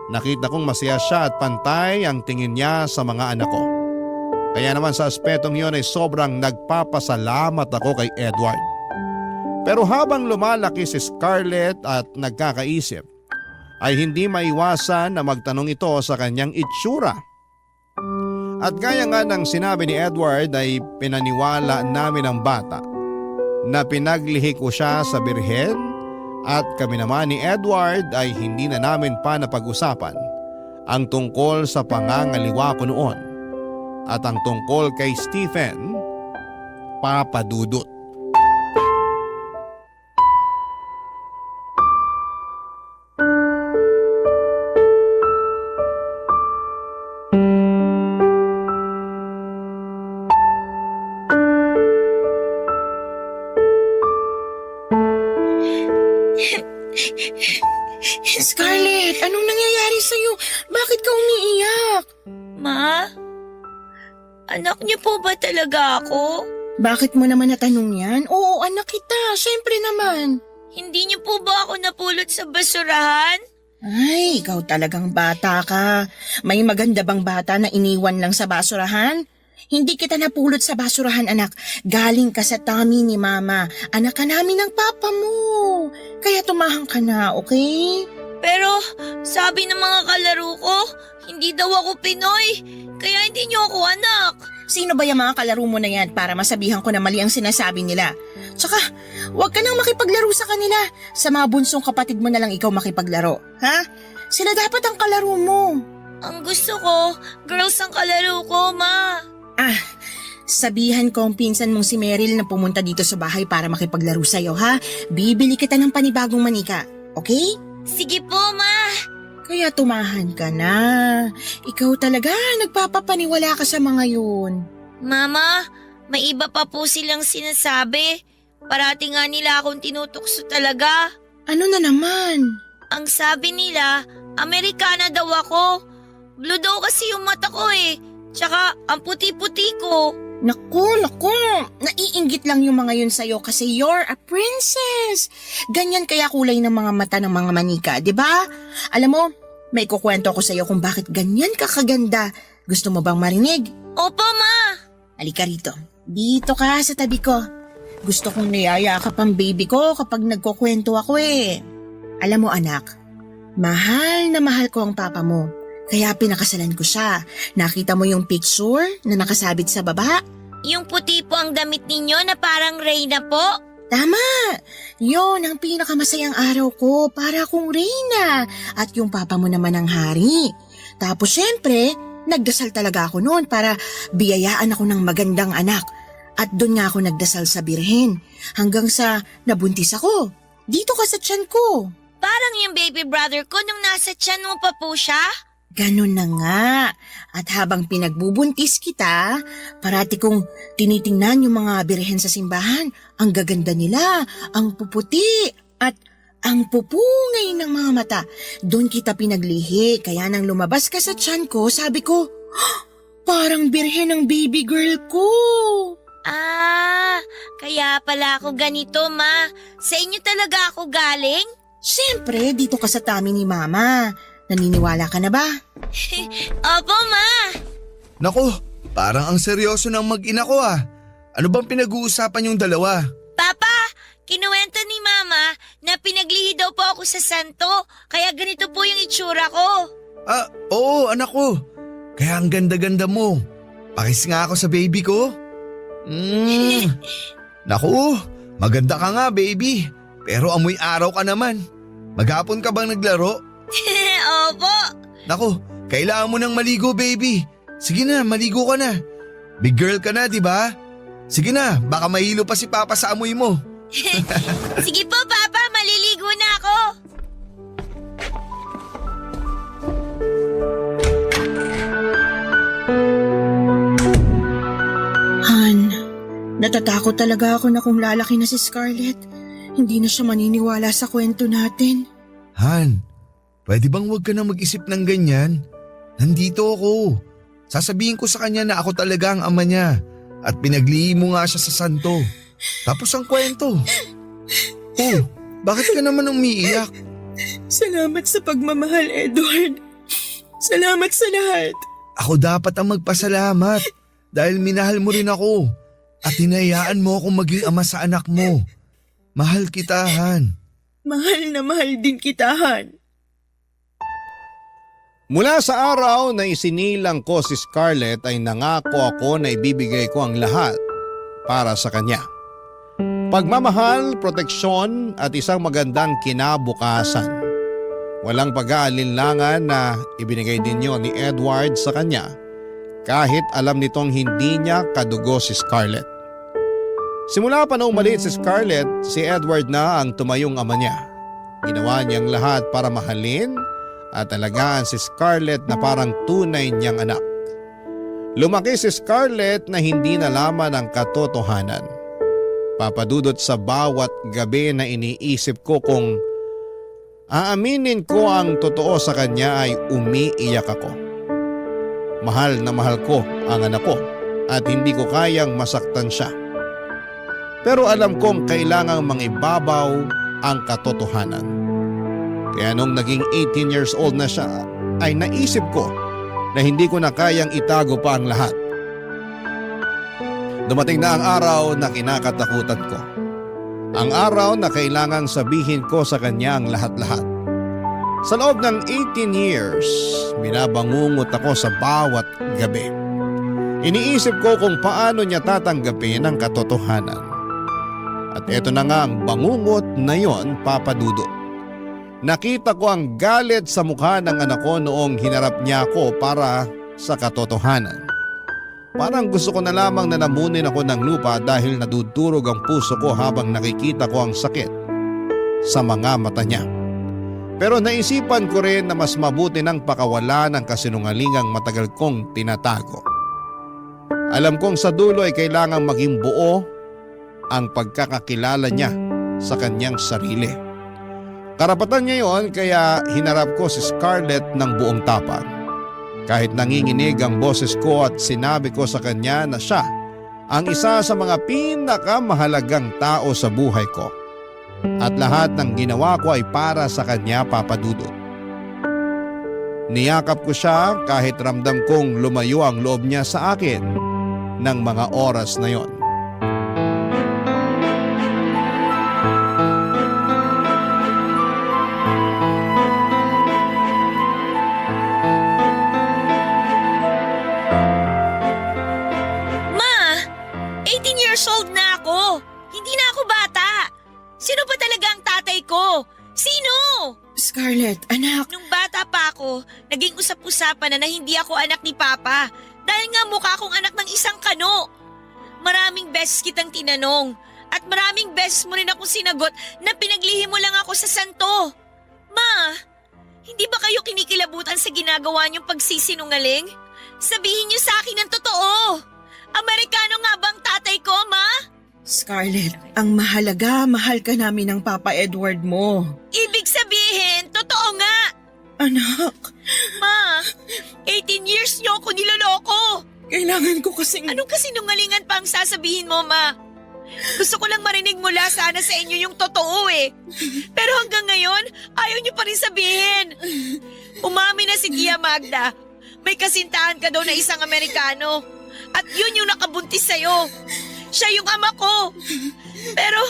Nakita kong masaya siya at pantay ang tingin niya sa mga anak ko. Kaya naman sa aspetong yun ay sobrang nagpapasalamat ako kay Edward. Pero habang lumalaki si Scarlett at nagkakaisip, ay hindi maiwasan na magtanong ito sa kanyang itsura. At gaya nga ng sinabi ni Edward ay pinaniwala namin ang bata na pinaglihi ko siya sa birhen at kami naman ni Edward ay hindi na namin pa napag-usapan ang tungkol sa pangangaliwa ko noon at ang tungkol kay Stephen, Papa Dudut. Scarlett, anong nangyayari sa'yo? Bakit ka umiiyak? Ma? Anak niyo po ba talaga ako? Bakit mo naman natanong yan? Oo, anak kita. Siyempre naman. Hindi niyo po ba ako napulot sa basurahan? Ay, ikaw talagang bata ka. May maganda bang bata na iniwan lang sa basurahan? Hindi kita napulot sa basurahan, anak. Galing ka sa tummy ni Mama. Anak ka namin ng papa mo. Kaya tumahang ka na, okay? Pero sabi ng mga kalaro ko, hindi daw ako Pinoy. Kaya hindi niyo ako anak. Sino ba yung mga kalaro mo na yan para masabihan ko na mali ang sinasabi nila? Tsaka, huwag ka nang makipaglaro sa kanila. Sa mga bunsong kapatid mo na lang ikaw makipaglaro. Ha? Sila dapat ang kalaro mo. Ang gusto ko, girls ang kalaro ko, Ma. Ah, sabihan ko ang pinsan mong si Meryl na pumunta dito sa bahay para makipaglaro sa'yo, ha? Bibili kita ng panibagong manika, okay? Sige po, Ma. Kaya tumahan ka na. Ikaw talaga, nagpapapaniwala ka sa mga yun. Mama, may iba pa po silang sinasabi. Parati nga nila akong tinutukso talaga. Ano na naman? Ang sabi nila, Amerikana daw ako. Blue daw kasi yung mata ko eh. Tsaka ang puti-puti ko. Naku, naiinggit lang yung mga yun sa'yo kasi you're a princess. Ganyan kaya kulay ng mga mata ng mga manika, di ba? Alam mo, may kukwento ako sa'yo kung bakit ganyan ka kaganda. Gusto mo bang marinig? Opo, Ma. Halika rito. Dito ka sa tabi ko. Gusto kong niyayakap ang baby ko kapag nagkukwento ako eh. Alam mo anak, mahal na mahal ko ang papa mo. Kaya pinakasalan ko siya. Nakita mo yung picture na nakasabit sa baba? Yung puti po ang damit ninyo na parang Reyna po? Tama! Yon ang pinakamasayang araw ko para akong reyna at yung papa mo naman ang hari. Tapos syempre, nagdasal talaga ako noon para biyayaan ako ng magandang anak. At doon nga ako nagdasal sa birhen hanggang sa nabuntis ako. Dito ka sa tiyan ko. Parang yung baby brother ko nung nasa tiyan mo pa po siya? Ganon na nga. At habang pinagbubuntis kita, parati kong tinitingnan yung mga birhen sa simbahan. Ang gaganda nila, ang puputi, at ang pupungay ng mga mata. Doon kita pinaglihi, kaya nang lumabas ka sa tiyan ko, sabi ko, parang birhen ng baby girl ko. Ah, kaya pala ako ganito, Ma. Sa inyo talaga ako galing? Siyempre, dito ka sa tummy ni Mama. Naniniwala ka na ba? Opo, Ma. Naku, parang ang seryoso ng mag-ina ko ah. Ano bang pinag-uusapan yung dalawa? Papa, kinuwento ni Mama na pinaglihi daw po ako sa santo, kaya ganito po yung itsura ko. Oo anak ko. Kaya ang ganda-ganda mo. Pakis nga ako sa baby ko. Naku, maganda ka nga baby. Pero amoy araw ka naman. Maghapon ka bang naglaro? Opo. Naku, kailangan mo nang maligo baby. Sige na, maligo ka na. Big girl ka na, di ba? Sige na, baka mahilo pa si Papa sa amoy mo. Sige po, Papa, maliligo na ako. Han, natatakot talaga ako na kung lalaki na si Scarlett, hindi na siya maniniwala sa kwento natin. Han, pwede bang huwag ka na mag-isip ng ganyan? Nandito ako. Sasabihin ko sa kanya na ako talaga ang ama niya at pinaglihi mo nga siya sa santo. Tapos ang kwento. Oh, bakit ka naman umiiyak? Salamat sa pagmamahal, Edward. Salamat sa lahat. Ako dapat ang magpasalamat dahil minahal mo rin ako at hinayaan mo akong maging ama sa anak mo. Mahal kita, Han. Mahal na mahal din kita, Han. Mula sa araw na isinilang ko si Scarlett ay nangako ako na ibibigay ko ang lahat para sa kanya. Pagmamahal, proteksyon at isang magandang kinabukasan. Walang pag-aalinlangan na ibinigay din yon ni Edward sa kanya kahit alam nitong hindi niya kadugo si Scarlett. Simula pa nung maliit si Scarlett, si Edward na ang tumayong ama niya. Ginawa niyang lahat para mahalin at alagaan si Scarlett na parang tunay niyang anak. Lumaki si Scarlett na hindi nalaman ang katotohanan. Papadudot sa bawat gabi na iniisip ko kung aaminin ko ang totoo sa kanya ay umiiyak ako. Mahal na mahal ko ang anak ko at hindi ko kayang masaktan siya. Pero alam kong kailangang mangibabaw ang katotohanan. Kaya nung naging 18 years old na siya ay naisip ko na hindi ko na kayang itago pa ang lahat. Dumating na ang araw na kinakatakutan ko. Ang araw na kailangang sabihin ko sa kanya ang lahat-lahat. Sa loob ng 18 years, binabangungot ako sa bawat gabi. Iniisip ko kung paano niya tatanggapin ang katotohanan. At eto na nga ang bangungot na yon, Papa Dudut. Nakita ko ang galit sa mukha ng anak ko noong hinarap niya ako para sa katotohanan. Parang gusto ko na lamang na namunin ako ng lupa dahil nadudurog ang puso ko habang nakikita ko ang sakit sa mga mata niya. Pero naisipan ko rin na mas mabuti nang pakawala ng kasinungalingang matagal kong tinatago. Alam kong sa dulo ay kailangang maging buo ang pagkakakilala niya sa kanyang sarili. Karapatan niya yon kaya hinarap ko si Scarlett ng buong tapang. Kahit nanginginig ang boses ko at sinabi ko sa kanya na siya ang isa sa mga pinakamahalagang tao sa buhay ko. At lahat ng ginawa ko ay para sa kanya, Papa Dudut. Niyakap ko siya kahit ramdam kong lumayo ang loob niya sa akin ng mga oras na yon. Old na ako. Hindi na ako bata. Sino ba talaga ang tatay ko? Sino? Scarlett, anak. Nung bata pa ako, naging usap-usapan na hindi ako anak ni Papa. Dahil nga mukha akong anak ng isang kano. Maraming beses kitang tinanong. At maraming beses mo rin akong sinagot na pinaglihi mo lang ako sa santo. Ma, hindi ba kayo kinikilabutan sa ginagawa niyong pagsisinungaling? Sabihin niyo sa akin ang totoo. Amerikano nga bang tatay ko, Ma? Scarlett, ang mahalaga, mahal ka namin ng Papa Edward mo. Ibig sabihin, totoo nga. Anak. Ma, 18 years niyo ako niloloko. Kailangan ko kasing… Anong kasinungalingan pa ang sasabihin mo, Ma? Gusto ko lang marinig mula sana sa inyo yung totoo eh. Pero hanggang ngayon, ayaw niyo pa rin sabihin. Umami na si Tia Magda. May kasintahan ka daw na isang Amerikano. At yun yung nakabuntis sa'yo. Siya yung ama ko. Pero,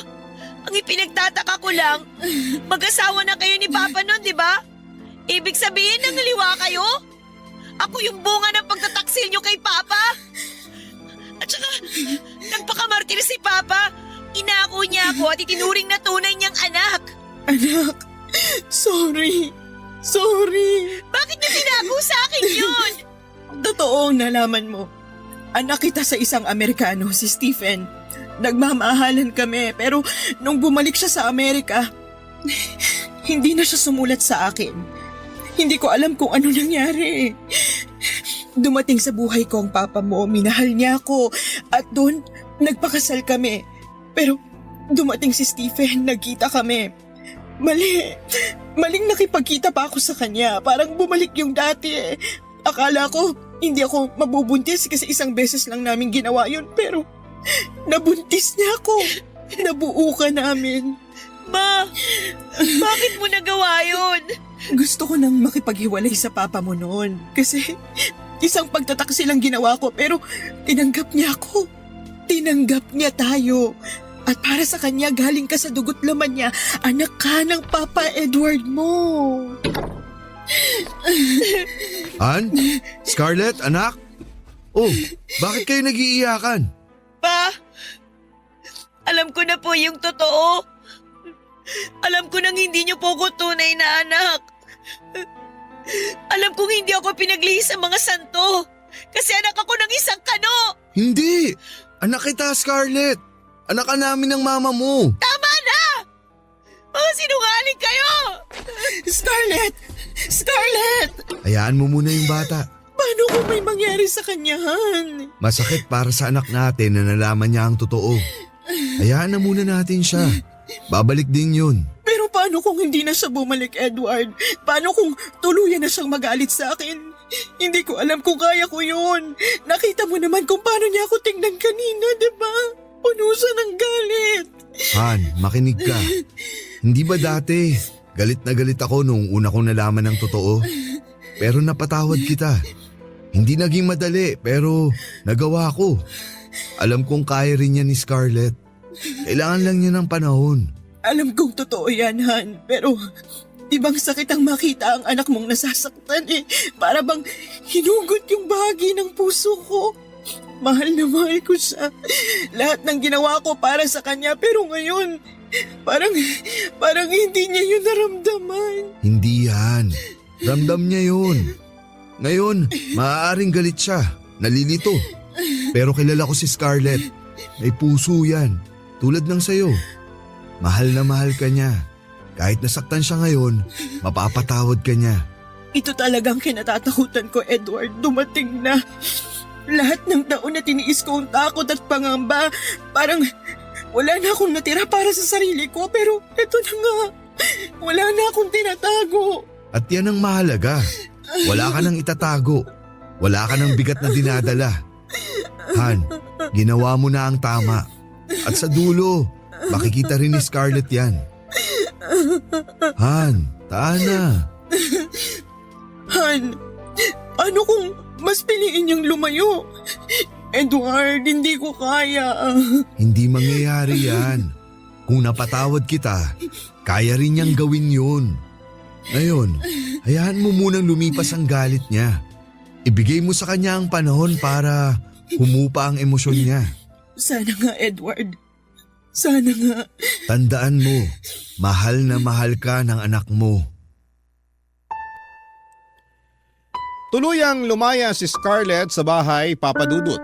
ang Ipinagtataka ko lang, mag-asawa na kayo ni Papa nun, di ba? Ibig sabihin, nangaliwa kayo? Ako yung bunga ng pagtataksil nyo kay Papa? At saka, nagpakamartir si Papa. Inako niya ako at itinuring na tunay niyang anak. Anak, sorry. Sorry. Bakit niya tinago sa akin yun? Totoo ang nalaman mo. Anak kita sa isang Amerikano, si Stephen. Nagmamahalan kami pero nung bumalik siya sa Amerika, hindi na siya sumulat sa akin. Hindi ko alam kung ano nangyari. Dumating sa buhay ko ang papa mo, minahal niya ako at doon nagpakasal kami. Pero dumating si Stephen, nagkita kami. Maling nakipagkita pa ako sa kanya. Parang bumalik yung dati eh. Akala ko hindi ako mabubuntis kasi isang beses lang namin ginawa yun. Pero nabuntis niya ako. Nabuo ka namin. Ma, bakit mo nagawa yun? Gusto ko nang makipaghiwalay sa papa mo noon. Kasi isang pagtataksil ang ginawa ko pero tinanggap niya ako. Tinanggap niya tayo. At para sa kanya, galing ka sa dugot laman niya, anak ka ng Papa Edward mo. Han? Scarlett, anak? Oh, bakit kayo nag-iiyakan? Pa, alam ko na po yung totoo. Alam ko nang hindi niyo po ko tunay na anak. Alam kong hindi ako pinaglihis sa mga santo. Kasi anak ako ng isang kano. Hindi! Anak kita, Scarlett! Anak ka namin ng mama mo! Tama na! Mga sinungaling kayo! Scarlett! Scarlett! Hayaan mo muna yung bata. Paano kung may mangyari sa kanya, Han? Masakit para sa anak natin na nalaman niya ang totoo. Hayaan na muna natin siya. Babalik din yun. Pero paano kung hindi na siya bumalik, Edward? Paano kung tuluyan na siyang magalit sa akin? Hindi ko alam kung kaya ko yun. Nakita mo naman kung paano niya ako tingnan kanina, di ba? Puno siya ng galit. Han, makinig ka. Hindi ba dati, galit na galit ako nung una kong nalaman ng totoo? Pero napatawad kita. Hindi naging madali pero nagawa ko. Alam kong kaya rin niya ni Scarlett. Kailangan lang niya ng panahon. Alam kong totoo yan, Han. Pero ibang sakit ang makita ang anak mong nasasaktan eh. Para bang hinugot yung bahagi ng puso ko. Mahal na mahal ko siya. Lahat ng ginawa ko para sa kanya pero ngayon, parang hindi niya yun naramdaman. Hindi yan. Ramdam niya yun. Ngayon, maaaring galit siya. Nalilito. Pero kilala ko si Scarlett. May puso yan. Tulad ng sayo. Mahal na mahal ka niya. Kahit nasaktan siya ngayon, mapapatawad ka niya. Ito talagang kinatatakutan ko, Edward. Dumating na. Lahat ng taon na tiniis ko ang takot at pangamba, parang wala na akong natira para sa sarili ko. Pero eto na nga, wala na akong tinatago. At yan ang mahalaga. Wala ka nang itatago. Wala ka nang bigat na dinadala. Han, ginawa mo na ang tama. At sa dulo, makikita rin ni Scarlett yan. Han, taan na. Han, ano kung mas piliin niyang lumayo? Edward, hindi ko kaya. Hindi mangyayari yan. Kung napatawad kita, kaya rin niyang gawin yun. Ngayon, hayaan mo munang lumipas ang galit niya. Ibigay mo sa kanya ang panahon para humupa ang emosyon niya. Sana nga, Edward. Sana nga. Tandaan mo, mahal na mahal ka ng anak mo. Tuluyang lumaya si Scarlett sa bahay, Papa Dudut.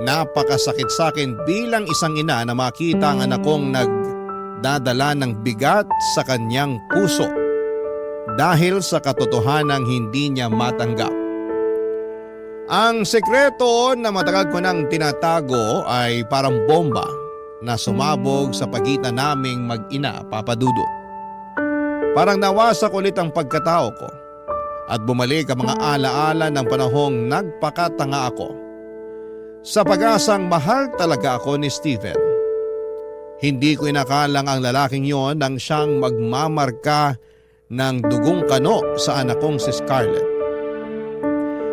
Napakasakit sa akin bilang isang ina na makita ang anak kong nagdadala ng bigat sa kanyang puso dahil sa katotohanang hindi niya matanggap. Ang sekreto na matagal ko nang tinatago ay parang bomba na sumabog sa pagitan naming mag-ina, Papa Dudut. Parang nawasak ulit ang pagkatao ko at bumalik ang mga alaala ng panahong nagpakatanga ako sa pag-asang mahal talaga ako ni Stephen. Hindi ko inakalang ang lalaking yon nang siyang magmamarka ng dugong kano sa anak kong si Scarlett.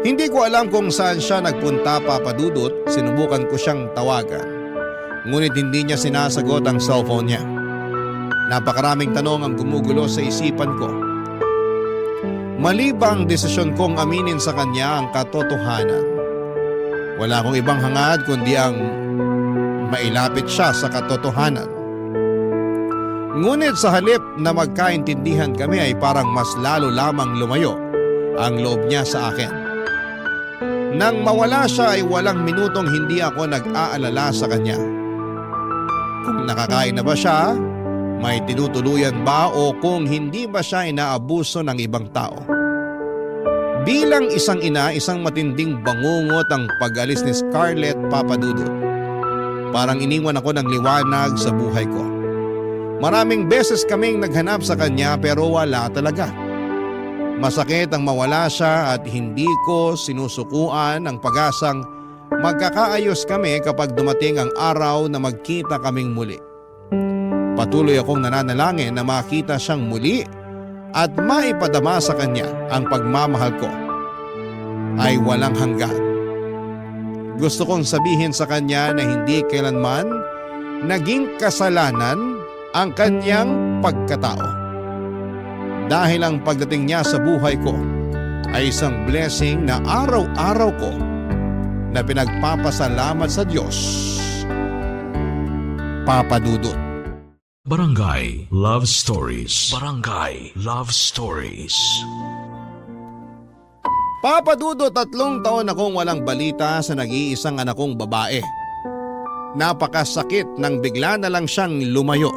Hindi ko alam kung saan siya nagpunta, Papa Dudut. Sinubukan ko siyang tawagan. Ngunit hindi niya sinasagot ang cellphone niya. Napakaraming tanong ang gumugulo sa isipan ko. Mali ba ang desisyon kong aminin sa kanya ang katotohanan? Wala akong ibang hangad kundi ang mailapit siya sa katotohanan. Ngunit sa halip na magkaintindihan kami ay parang mas lalo lamang lumayo ang loob niya sa akin. Nang mawala siya ay walang minutong hindi ako nag-aalala sa kanya. Kung nakakain na ba siya, may tinutuluyan ba o kung hindi ba siya inaabuso ng ibang tao. Bilang isang ina, isang matinding bangungot ang pag-alis ni Scarlett, Papa Dudut. Parang iniwan ako ng liwanag sa buhay ko. Maraming beses kaming naghanap sa kanya pero wala talaga. Masakit ang mawala siya at hindi ko sinusukuan ang pag-asang magkakaayos kami kapag dumating ang araw na magkita kaming muli. Patuloy akong nananalangin na makita siyang muli at maipadama sa kanya ang pagmamahal ko ay walang hanggan. Gusto kong sabihin sa kanya na hindi kailanman naging kasalanan ang kanyang pagkatao. Dahil ang pagdating niya sa buhay ko ay isang blessing na araw-araw ko na pinagpapasalamat sa Diyos. Papa Dudut. Barangay Love Stories. Barangay Love Stories. Papa Dudut, 3 taon akong walang balita sa nag-iisang anak kong babae. Napakasakit nang bigla na lang siyang lumayo.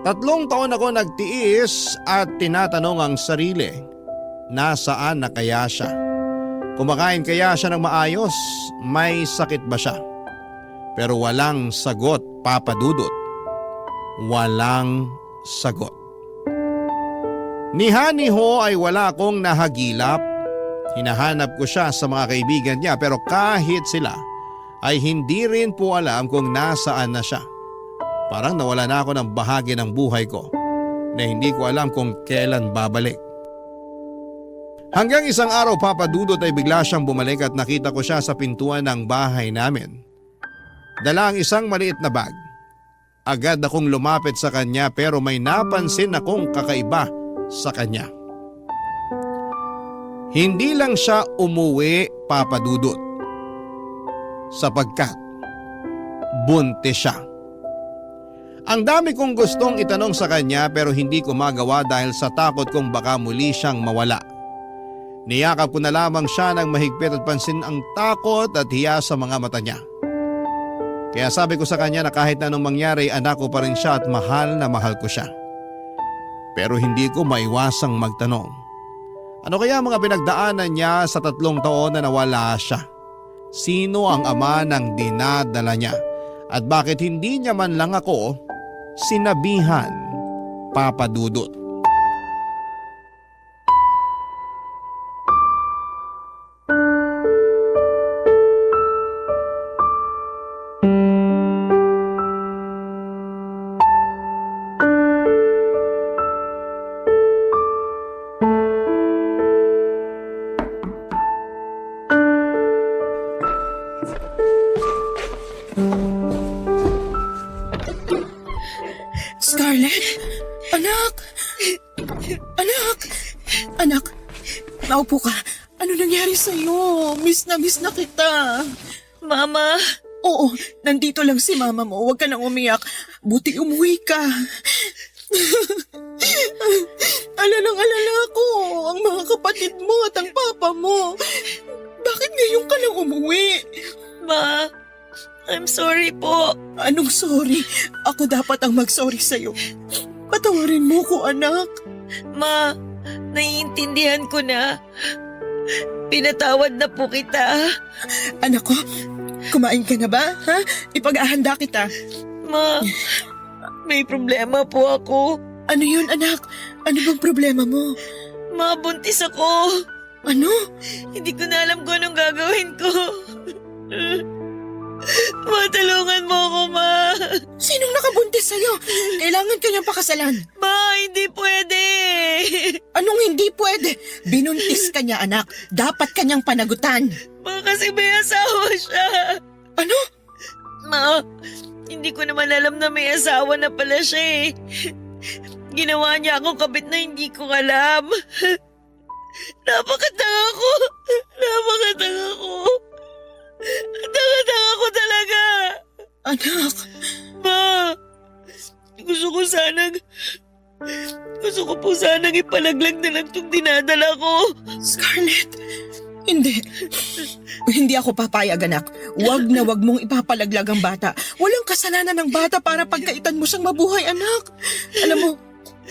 3 taon ako nagtiis at tinatanong ang sarili, nasaan na kaya siya? Kumakain kaya siya ng maayos? May sakit ba siya? Pero walang sagot, Papa Dudut. Walang sagot. Ni Hani Ho ay wala akong nahagilap. Hinahanap ko siya sa mga kaibigan niya pero kahit sila ay hindi rin po alam kung nasaan na siya. Parang nawala na ako ng bahagi ng buhay ko na hindi ko alam kung kailan babalik. Hanggang isang araw, Papa Dudut, ay bigla siyang bumalik at nakita ko siya sa pintuan ng bahay namin. Dala ang isang maliit na bag. Agad akong lumapit sa kanya pero may napansin akong kakaiba sa kanya. Hindi lang siya umuwi, Papa Dudut, sapagkat buntis siya. Ang dami kong gustong itanong sa kanya pero hindi ko magawa dahil sa takot kong baka muli siyang mawala. Niyakap ko na lamang siya ng mahigpit at pansin ang takot at hiya sa mga mata niya. Kaya sabi ko sa kanya na kahit anong mangyari, anak ko pa rin siya at mahal na mahal ko siya. Pero hindi ko maiwasang magtanong. Ano kaya mga pinagdaanan niya sa 3 taon na nawala siya? Sino ang ama ng dinadala niya? At bakit hindi niya man lang ako sinabihan, Papa Dudut? Scarlett? Anak! Anak! Anak! Naupo ka. Ano nangyari sa'yo? Miss na kita. Mama, Oo, nandito lang si mama mo. Huwag ka nang umiyak. Buti umuwi ka. Alala ako. Ang mga kapatid mo at ang papa mo. Bakit ngayon ka lang umuwi? Ma, I'm sorry po. Anong sorry? Ako dapat ang mag-sorry sa'yo. Patawarin mo ko, anak. Ma, naiintindihan ko na. Pinatawad na po kita. Anak ko, kumain ka na ba? Ha? Ipag-ahanda kita. Ma, may problema po ako. Ano yun, anak? Ano bang problema mo? Ma, buntis ako. Ano? Hindi ko na alam kung anong gagawin ko. Matulungan mo ako, Ma. Sinong nakabuntis sa'yo? Kailangan kanyang pakasalan. Ma, hindi pwede. Anong hindi pwede? Binuntis ka niya, anak. Dapat kanyang panagutan. Ma, kasi may asawa siya. Ano? Ma, hindi ko naman alam na may asawa na pala siya eh. Ginawa niya akong kabit na hindi ko alam. Napakatanga ko. Napakatanga ko. Tanga-tanga ko talaga. Anak, Ma, gusto ko po sanang ipalaglag na lang itong dinadala ko. Scarlett, hindi. Hindi ako papayag, anak. Wag na wag mong ipapalaglag ang bata. Walang kasalanan ng bata para pagkaitan mo siyang mabuhay, anak. Alam mo,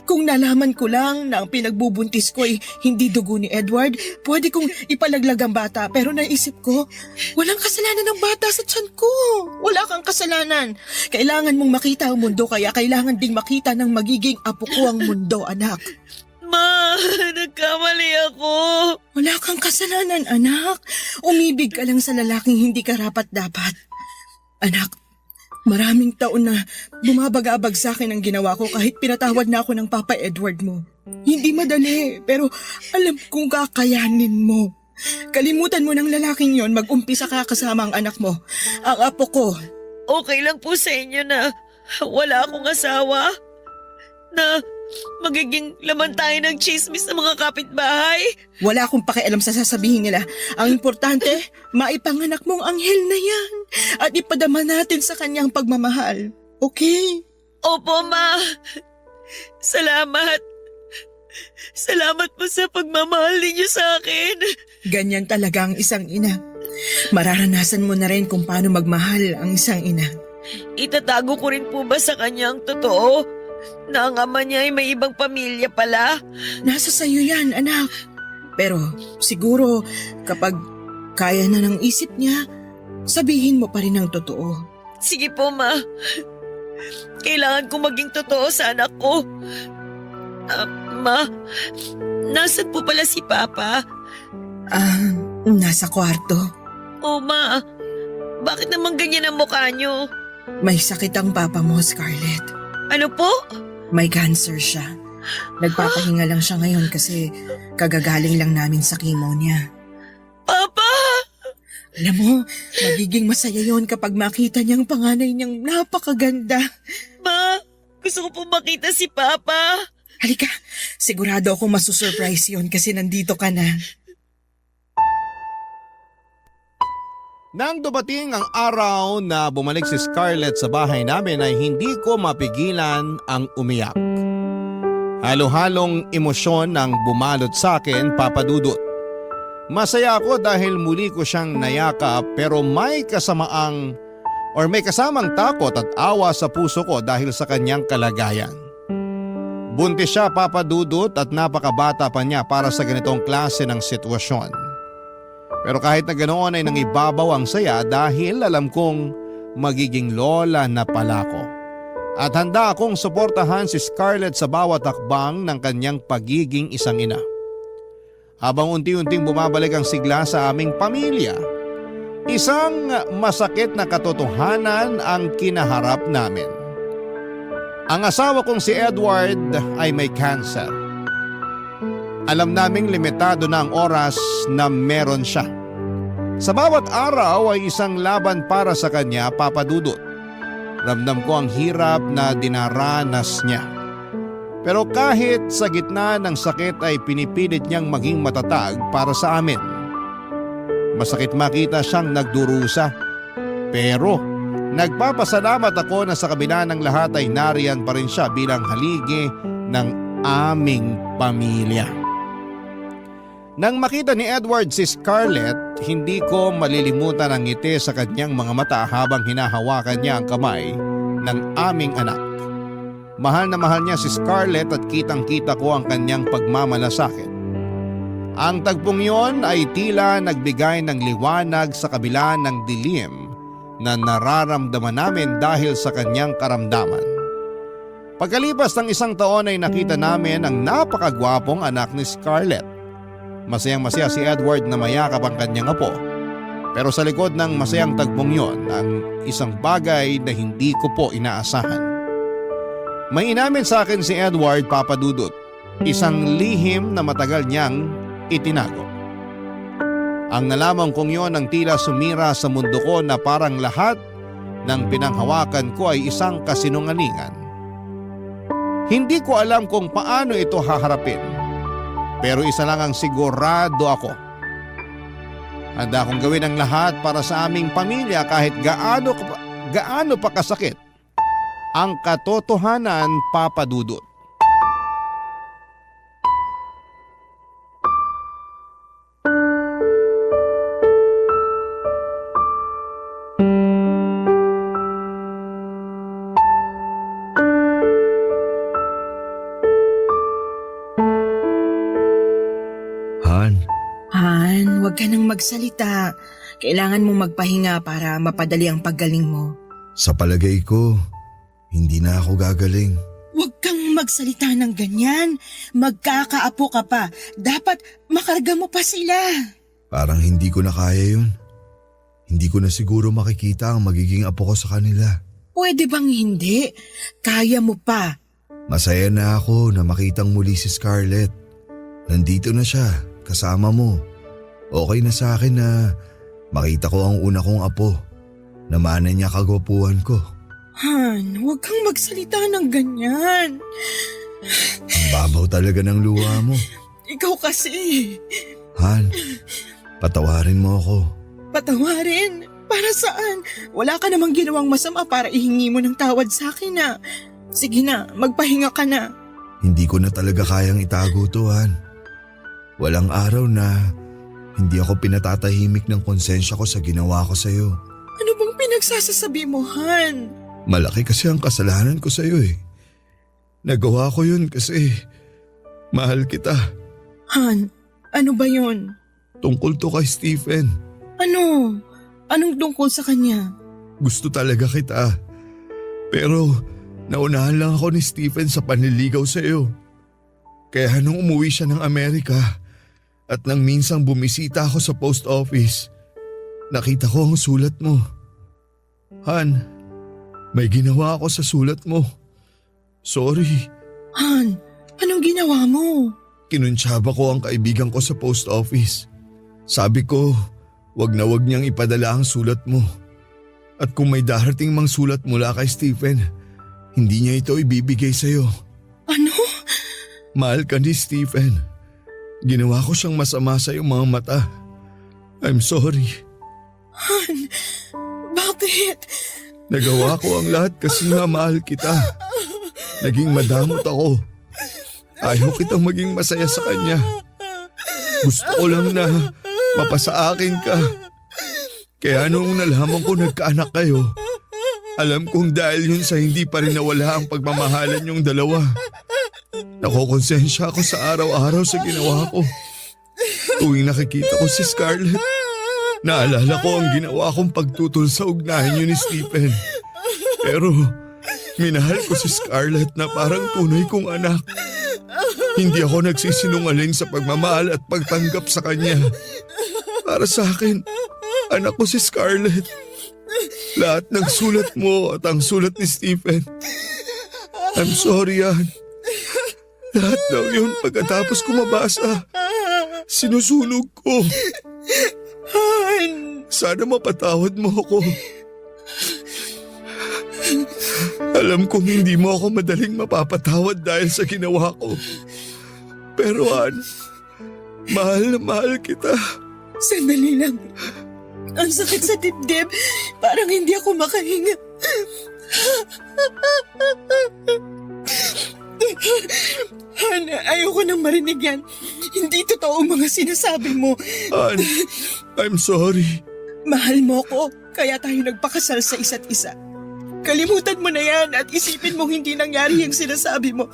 kung nalaman ko lang na ang pinagbubuntis ko ay hindi dugo ni Edward, pwede kong ipalaglag ang bata. Pero naisip ko, walang kasalanan ng bata sa tiyan ko. Wala kang kasalanan. Kailangan mong makita ang mundo, kaya kailangan ding makita ng magiging apo ko ang mundo, anak. Ma, nagkamali ako. Wala kang kasalanan, anak. Umibig ka lang sa lalaking hindi karapat-dapat. Anak, maraming taon na bumabagabag sa akin ang ginawa ko kahit pinatawad na ako ng Papa Edward mo. Hindi madali, pero alam kong kakayanin mo. Kalimutan mo ng lalaking yon, mag-umpisa ka kasama ang anak mo. Ang apo ko. Okay lang po sa inyo na wala akong asawa? Na magiging laman tayo ng chismis ng mga kapitbahay? Wala akong pakialam sa sasabihin nila. Ang importante, maipanganak mong anghel na yan at ipadama natin sa kanyang pagmamahal. Okay? Opo, Ma. Salamat. Salamat po sa pagmamahal ninyo sa akin. Ganyan talaga ang isang ina. Mararanasan mo na rin kung paano magmahal ang isang ina. Itatago ko rin po ba sa kanyang totoo? Na ang ama niya ay may ibang pamilya pala? Nasa sayo yan, anak. Pero siguro kapag kaya na ng isip niya, sabihin mo pa rin ang totoo. Sige po, Ma. Kailangan ko maging totoo sa anak ko. Ma, nasan po pala si Papa? Nasa kwarto. Oh, Ma. Bakit naman ganyan ang mukha niyo? May sakit ang papa mo, Scarlett. Ano po? May cancer siya. Nagpapahinga lang siya ngayon kasi kagagaling lang namin sa chemo niya. Papa! Alam mo, magiging masaya yon kapag makita niyang panganay niyang napakaganda. Ma, gusto ko po makita si Papa. Halika, sigurado akong masusurprise yon kasi nandito ka na. Nang dumating ang araw na bumalik si Scarlett sa bahay namin ay hindi ko mapigilan ang umiyak. Halo-halong emosyon ang bumalot sa akin, Papa Dudut. Masaya ako dahil muli ko siyang nayakap pero may kasamang takot at awa sa puso ko dahil sa kanyang kalagayan. Buntis siya, Papa Dudut, at napakabata pa niya para sa ganitong klase ng sitwasyon. Pero kahit na ganoon ay nangibabaw ang saya dahil alam kong magiging lola na pala ko. At handa akong suportahan si Scarlett sa bawat hakbang ng kanyang pagiging isang ina. Habang unti-unting bumabalik ang sigla sa aming pamilya, isang masakit na katotohanan ang kinaharap namin. Ang asawa kong si Edward ay may cancer. Alam naming limitado na ang oras na meron siya. Sa bawat araw ay isang laban para sa kanya, Papa Dudut. Ramdam ko ang hirap na dinaranas niya. Pero kahit sa gitna ng sakit ay pinipilit niyang maging matatag para sa amin. Masakit makita siyang nagdurusa. Pero nagpapasalamat ako na sa kabila ng lahat ay nariyan pa rin siya bilang haligi ng aming pamilya. Nang makita ni Edward si Scarlett, hindi ko malilimutan ang ngiti sa kanyang mga mata habang hinahawakan niya ang kamay ng aming anak. Mahal na mahal niya si Scarlett at kitang-kita ko ang kanyang pagmamalasakit. Ang tagpong yon ay tila nagbigay ng liwanag sa kabila ng dilim na nararamdaman namin dahil sa kanyang karamdaman. Pagkalipas ng isang taon ay nakita namin ang napakagwapong anak ni Scarlett. Masayang-masaya si Edward na mayakap ang kanyang apo. Pero sa likod ng masayang tagpong yon ang isang bagay na hindi ko po inaasahan. May inamin sa akin si Edward, Papa Dudut, isang lihim na matagal niyang itinago. Ang nalaman kong yon ang tila sumira sa mundo ko na parang lahat ng pinanghawakan ko ay isang kasinungalingan. Hindi ko alam kung paano ito haharapin. Pero isa lang ang sigurado ako. Handa akong gawin ang lahat para sa aming pamilya kahit gaano pa kasakit ang katotohanan, Papa Dudut. Han, Han, huwag ka nang magsalita. Kailangan mong magpahinga para mapadali ang paggaling mo. sa palagay ko, hindi na ako gagaling. Huwag kang magsalita ng ganyan. Magkakaapo ka pa. Dapat makarga mo pa sila. Parang hindi ko na kaya yun. Hindi ko na siguro makikita ang magiging apo ko sa kanila. Pwede bang hindi? Kaya mo pa. Masaya na ako na makitang muli si Scarlett. Nandito na siya, kasama mo. Okay na sa akin na makita ko ang una kong apo. Namana niya kagwapuhan ko. Han, huwag kang magsalita ng ganyan. Ang babaw talaga ng luha mo. Ikaw kasi. Han, patawarin mo ako. Patawarin? Para saan? Wala ka namang ginawang masama para ihingi mo ng tawad sa akin na. Sige na, magpahinga ka na. Hindi ko na talaga kayang itago to, Han. Walang araw na hindi ako pinatatahimik ng konsensya ko sa ginawa ko sa'yo. Ano bang pinagsasasabi mo, Han? Malaki kasi ang kasalanan ko sa'yo eh. Nagawa ko yun kasi mahal kita. Han, ano ba yun? Tungkol to kay Stephen. Ano? Anong tungkol sa kanya? Gusto talaga kita. Pero naunahan lang ako ni Stephen sa panliligaw sa'yo. Kaya nung umuwi siya ng Amerika at nang minsang bumisita ako sa post office, nakita ko ang sulat mo. Han, may ginawa ako sa sulat mo. Sorry. Han, anong ginawa mo? Kinuntsaba ko ang kaibigan ko sa post office. Sabi ko, wag na wag niyang ipadala ang sulat mo. At kung may darating mang sulat mula kay Stephen, hindi niya ito ibibigay sa'yo. Ano? Mahal ka ni Stephen. Ginawa ko siyang masama sa iyong mga mata. I'm sorry. Han, bakit? Nagawa ko ang lahat kasi nga mahal kita. Naging madamot ako. Ayaw kitang maging masaya sa kanya. Gusto ko lang na mapasa akin ka. Kaya noong nalaman ko nagkaanak kayo, alam kong dahil yun sa hindi pa rin nawala ang pagmamahalan yung dalawa. Nakokonsensya ako sa araw-araw sa ginawa ko. Tuwing nakikita ko si Scarlett, naalala ko ang ginawa kong pagtutol sa ugnahan yun ni Stephen. Pero minahal ko si Scarlett na parang tunay kong anak. Hindi ako nagsisinungaling sa pagmamahal at pagtanggap sa kanya. Para sa akin, anak ko si Scarlett. Lahat ng sulat mo at ang sulat ni Stephen. I'm sorry, Ann. Lahat daw yun pagkatapos ko mabasa. Sinusunog ko. Han, Sana mapatawad mo ako. Alam kong hindi mo ako madaling mapapatawad dahil sa ginawa ko. Pero Ann, mahal na mahal kita. sandali lang. Ang sakit sa dibdib. Parang hindi ako makahinga. Han, ayoko nang marinig yan. Hindi totoo ang mga sinasabi mo. Ann, I'm sorry. Mahal mo ko, kaya tayo nagpakasal sa isa't isa. Kalimutan mo na yan at isipin mong hindi nangyari yung sinasabi mo.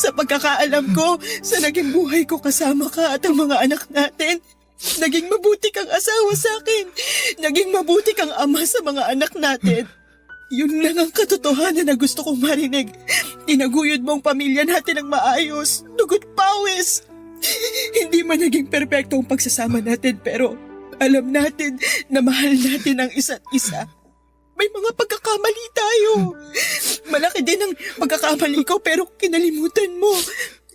Sa pagkakaalam ko, sa naging buhay ko kasama ka at ang mga anak natin, naging mabuti kang asawa sa akin. Naging mabuti kang ama sa mga anak natin. Yun lang ang katotohanan na gusto kong marinig. Tinaguyod mo ang pamilya natin ng maayos. Dugot pawis. Hindi man naging perpekto ang pagsasama natin pero alam natin na mahal natin ang isa't isa. May mga pagkakamali tayo. Malaki din ang pagkakamali ko pero kinalimutan mo.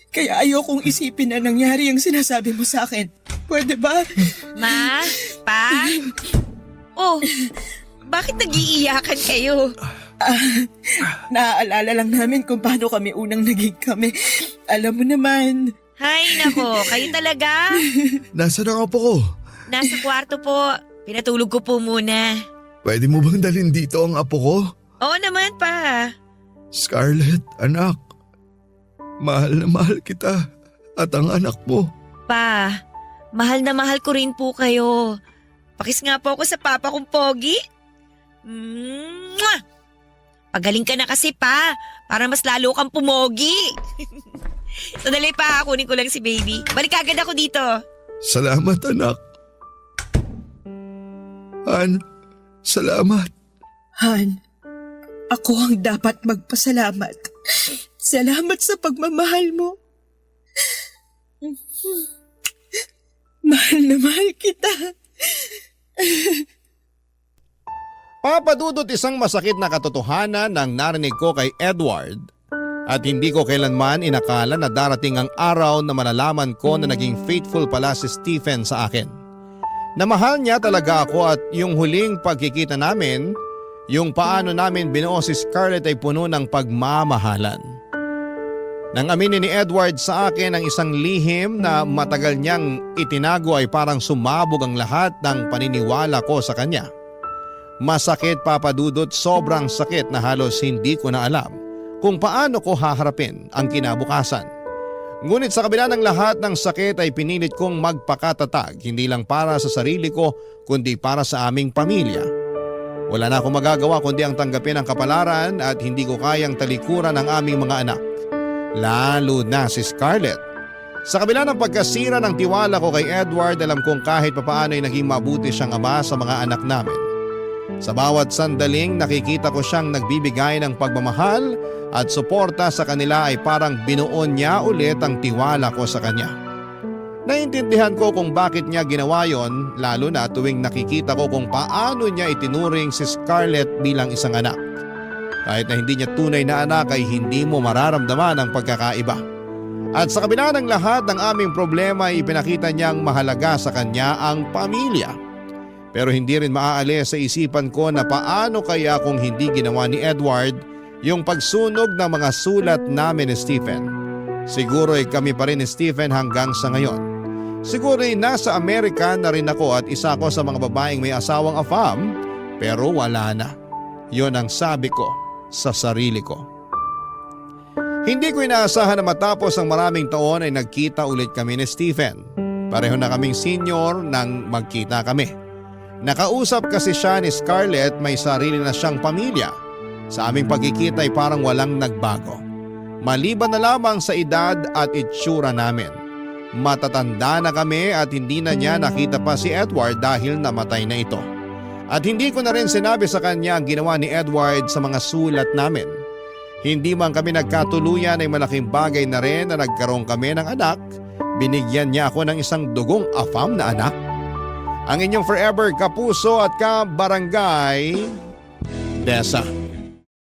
Kaya ayokong isipin na nangyari ang sinasabi mo sa akin. Pwede ba? Ma? Pa? Oh, bakit nag-iiyakan kayo? Naaalala lang namin kung paano kami unang naging kami. Alam mo naman. Hay nako, kayo talaga? Nasaan ang apo ko? Nasa kwarto po. Pinatulog ko po muna. Pwede mo bang dalhin dito ang apo ko? Oo naman pa. Scarlett, anak. Mahal na mahal kita at ang anak mo. Pa, mahal na mahal ko rin po kayo. Pakis nga po ako sa papa kong pogi. Mwah! Pagaling ka na kasi pa, para mas lalo kang pumogi. Sandali pa, kunin ko lang si baby. Balik agad ako dito. Salamat, anak. Han, salamat. Han, ako ang dapat magpasalamat. Salamat sa pagmamahal mo. Mahal na mahal kita. Papadudot, isang masakit na katotohanan ang narinig ko kay Edward at hindi ko kailanman inakala na darating ang araw na malalaman ko na naging faithful pala si Stephen sa akin. Na mahal niya talaga ako at yung huling pagkikita namin, yung paano namin binuo si Scarlett ay puno ng pagmamahalan. Nang aminin ni Edward sa akin ang isang lihim na matagal niyang itinago ay parang sumabog ang lahat ng paniniwala ko sa kanya. Masakit, Papadudot, sobrang sakit na halos hindi ko na alam kung paano ko haharapin ang kinabukasan. Ngunit sa kabila ng lahat ng sakit ay pinilit kong magpakatatag, hindi lang para sa sarili ko kundi para sa aming pamilya. Wala na akong magagawa kundi ang tanggapin ang kapalaran at hindi ko kayang talikuran ang aming mga anak. Lalo na si Scarlett. Sa kabila ng pagkasira ng tiwala ko kay Edward, alam kong kahit papaano ay naging mabuti siyang ama sa mga anak namin. Sa bawat sandaling nakikita ko siyang nagbibigay ng pagmamahal at suporta sa kanila ay parang binuon niya ulit ang tiwala ko sa kanya. Naintindihan ko kung bakit niya ginawa yon, lalo na tuwing nakikita ko kung paano niya itinuring si Scarlett bilang isang anak. Kahit na hindi niya tunay na anak ay hindi mo mararamdaman ang pagkakaiba. At sa kabila ng lahat ng aming problema ay ipinakita niyang mahalaga sa kanya ang pamilya. Pero hindi rin maaalis sa isipan ko na paano kaya kung hindi ginawa ni Edward yung pagsunog ng mga sulat namin ni Stephen. Siguro ay kami pa rin ni Stephen hanggang sa ngayon. Siguro ay nasa Amerika na rin ako at isa ko sa mga babaeng may asawang afam, pero wala na. Yon ang sabi ko sa sarili ko. Hindi ko inaasahan na matapos ang maraming taon ay nagkita ulit kami ni Stephen. Pareho na kaming senior nang magkita kami. Nakausap kasi siya ni Scarlett, may sarili na siyang pamilya. Sa aming pagkikita ay parang walang nagbago. Maliban na lamang sa edad at itsura namin. Matatanda na kami at hindi na niya nakita pa si Edward dahil namatay na ito. At hindi ko na rin sinabi sa kanya ang ginawa ni Edward sa mga sulat namin. Hindi man kami nagkatuluyan ay malaking bagay na rin na nagkaroon kami ng anak. Binigyan niya ako ng isang dugong afam na anak. Ang inyong forever kapuso at kabarangay, Dessa.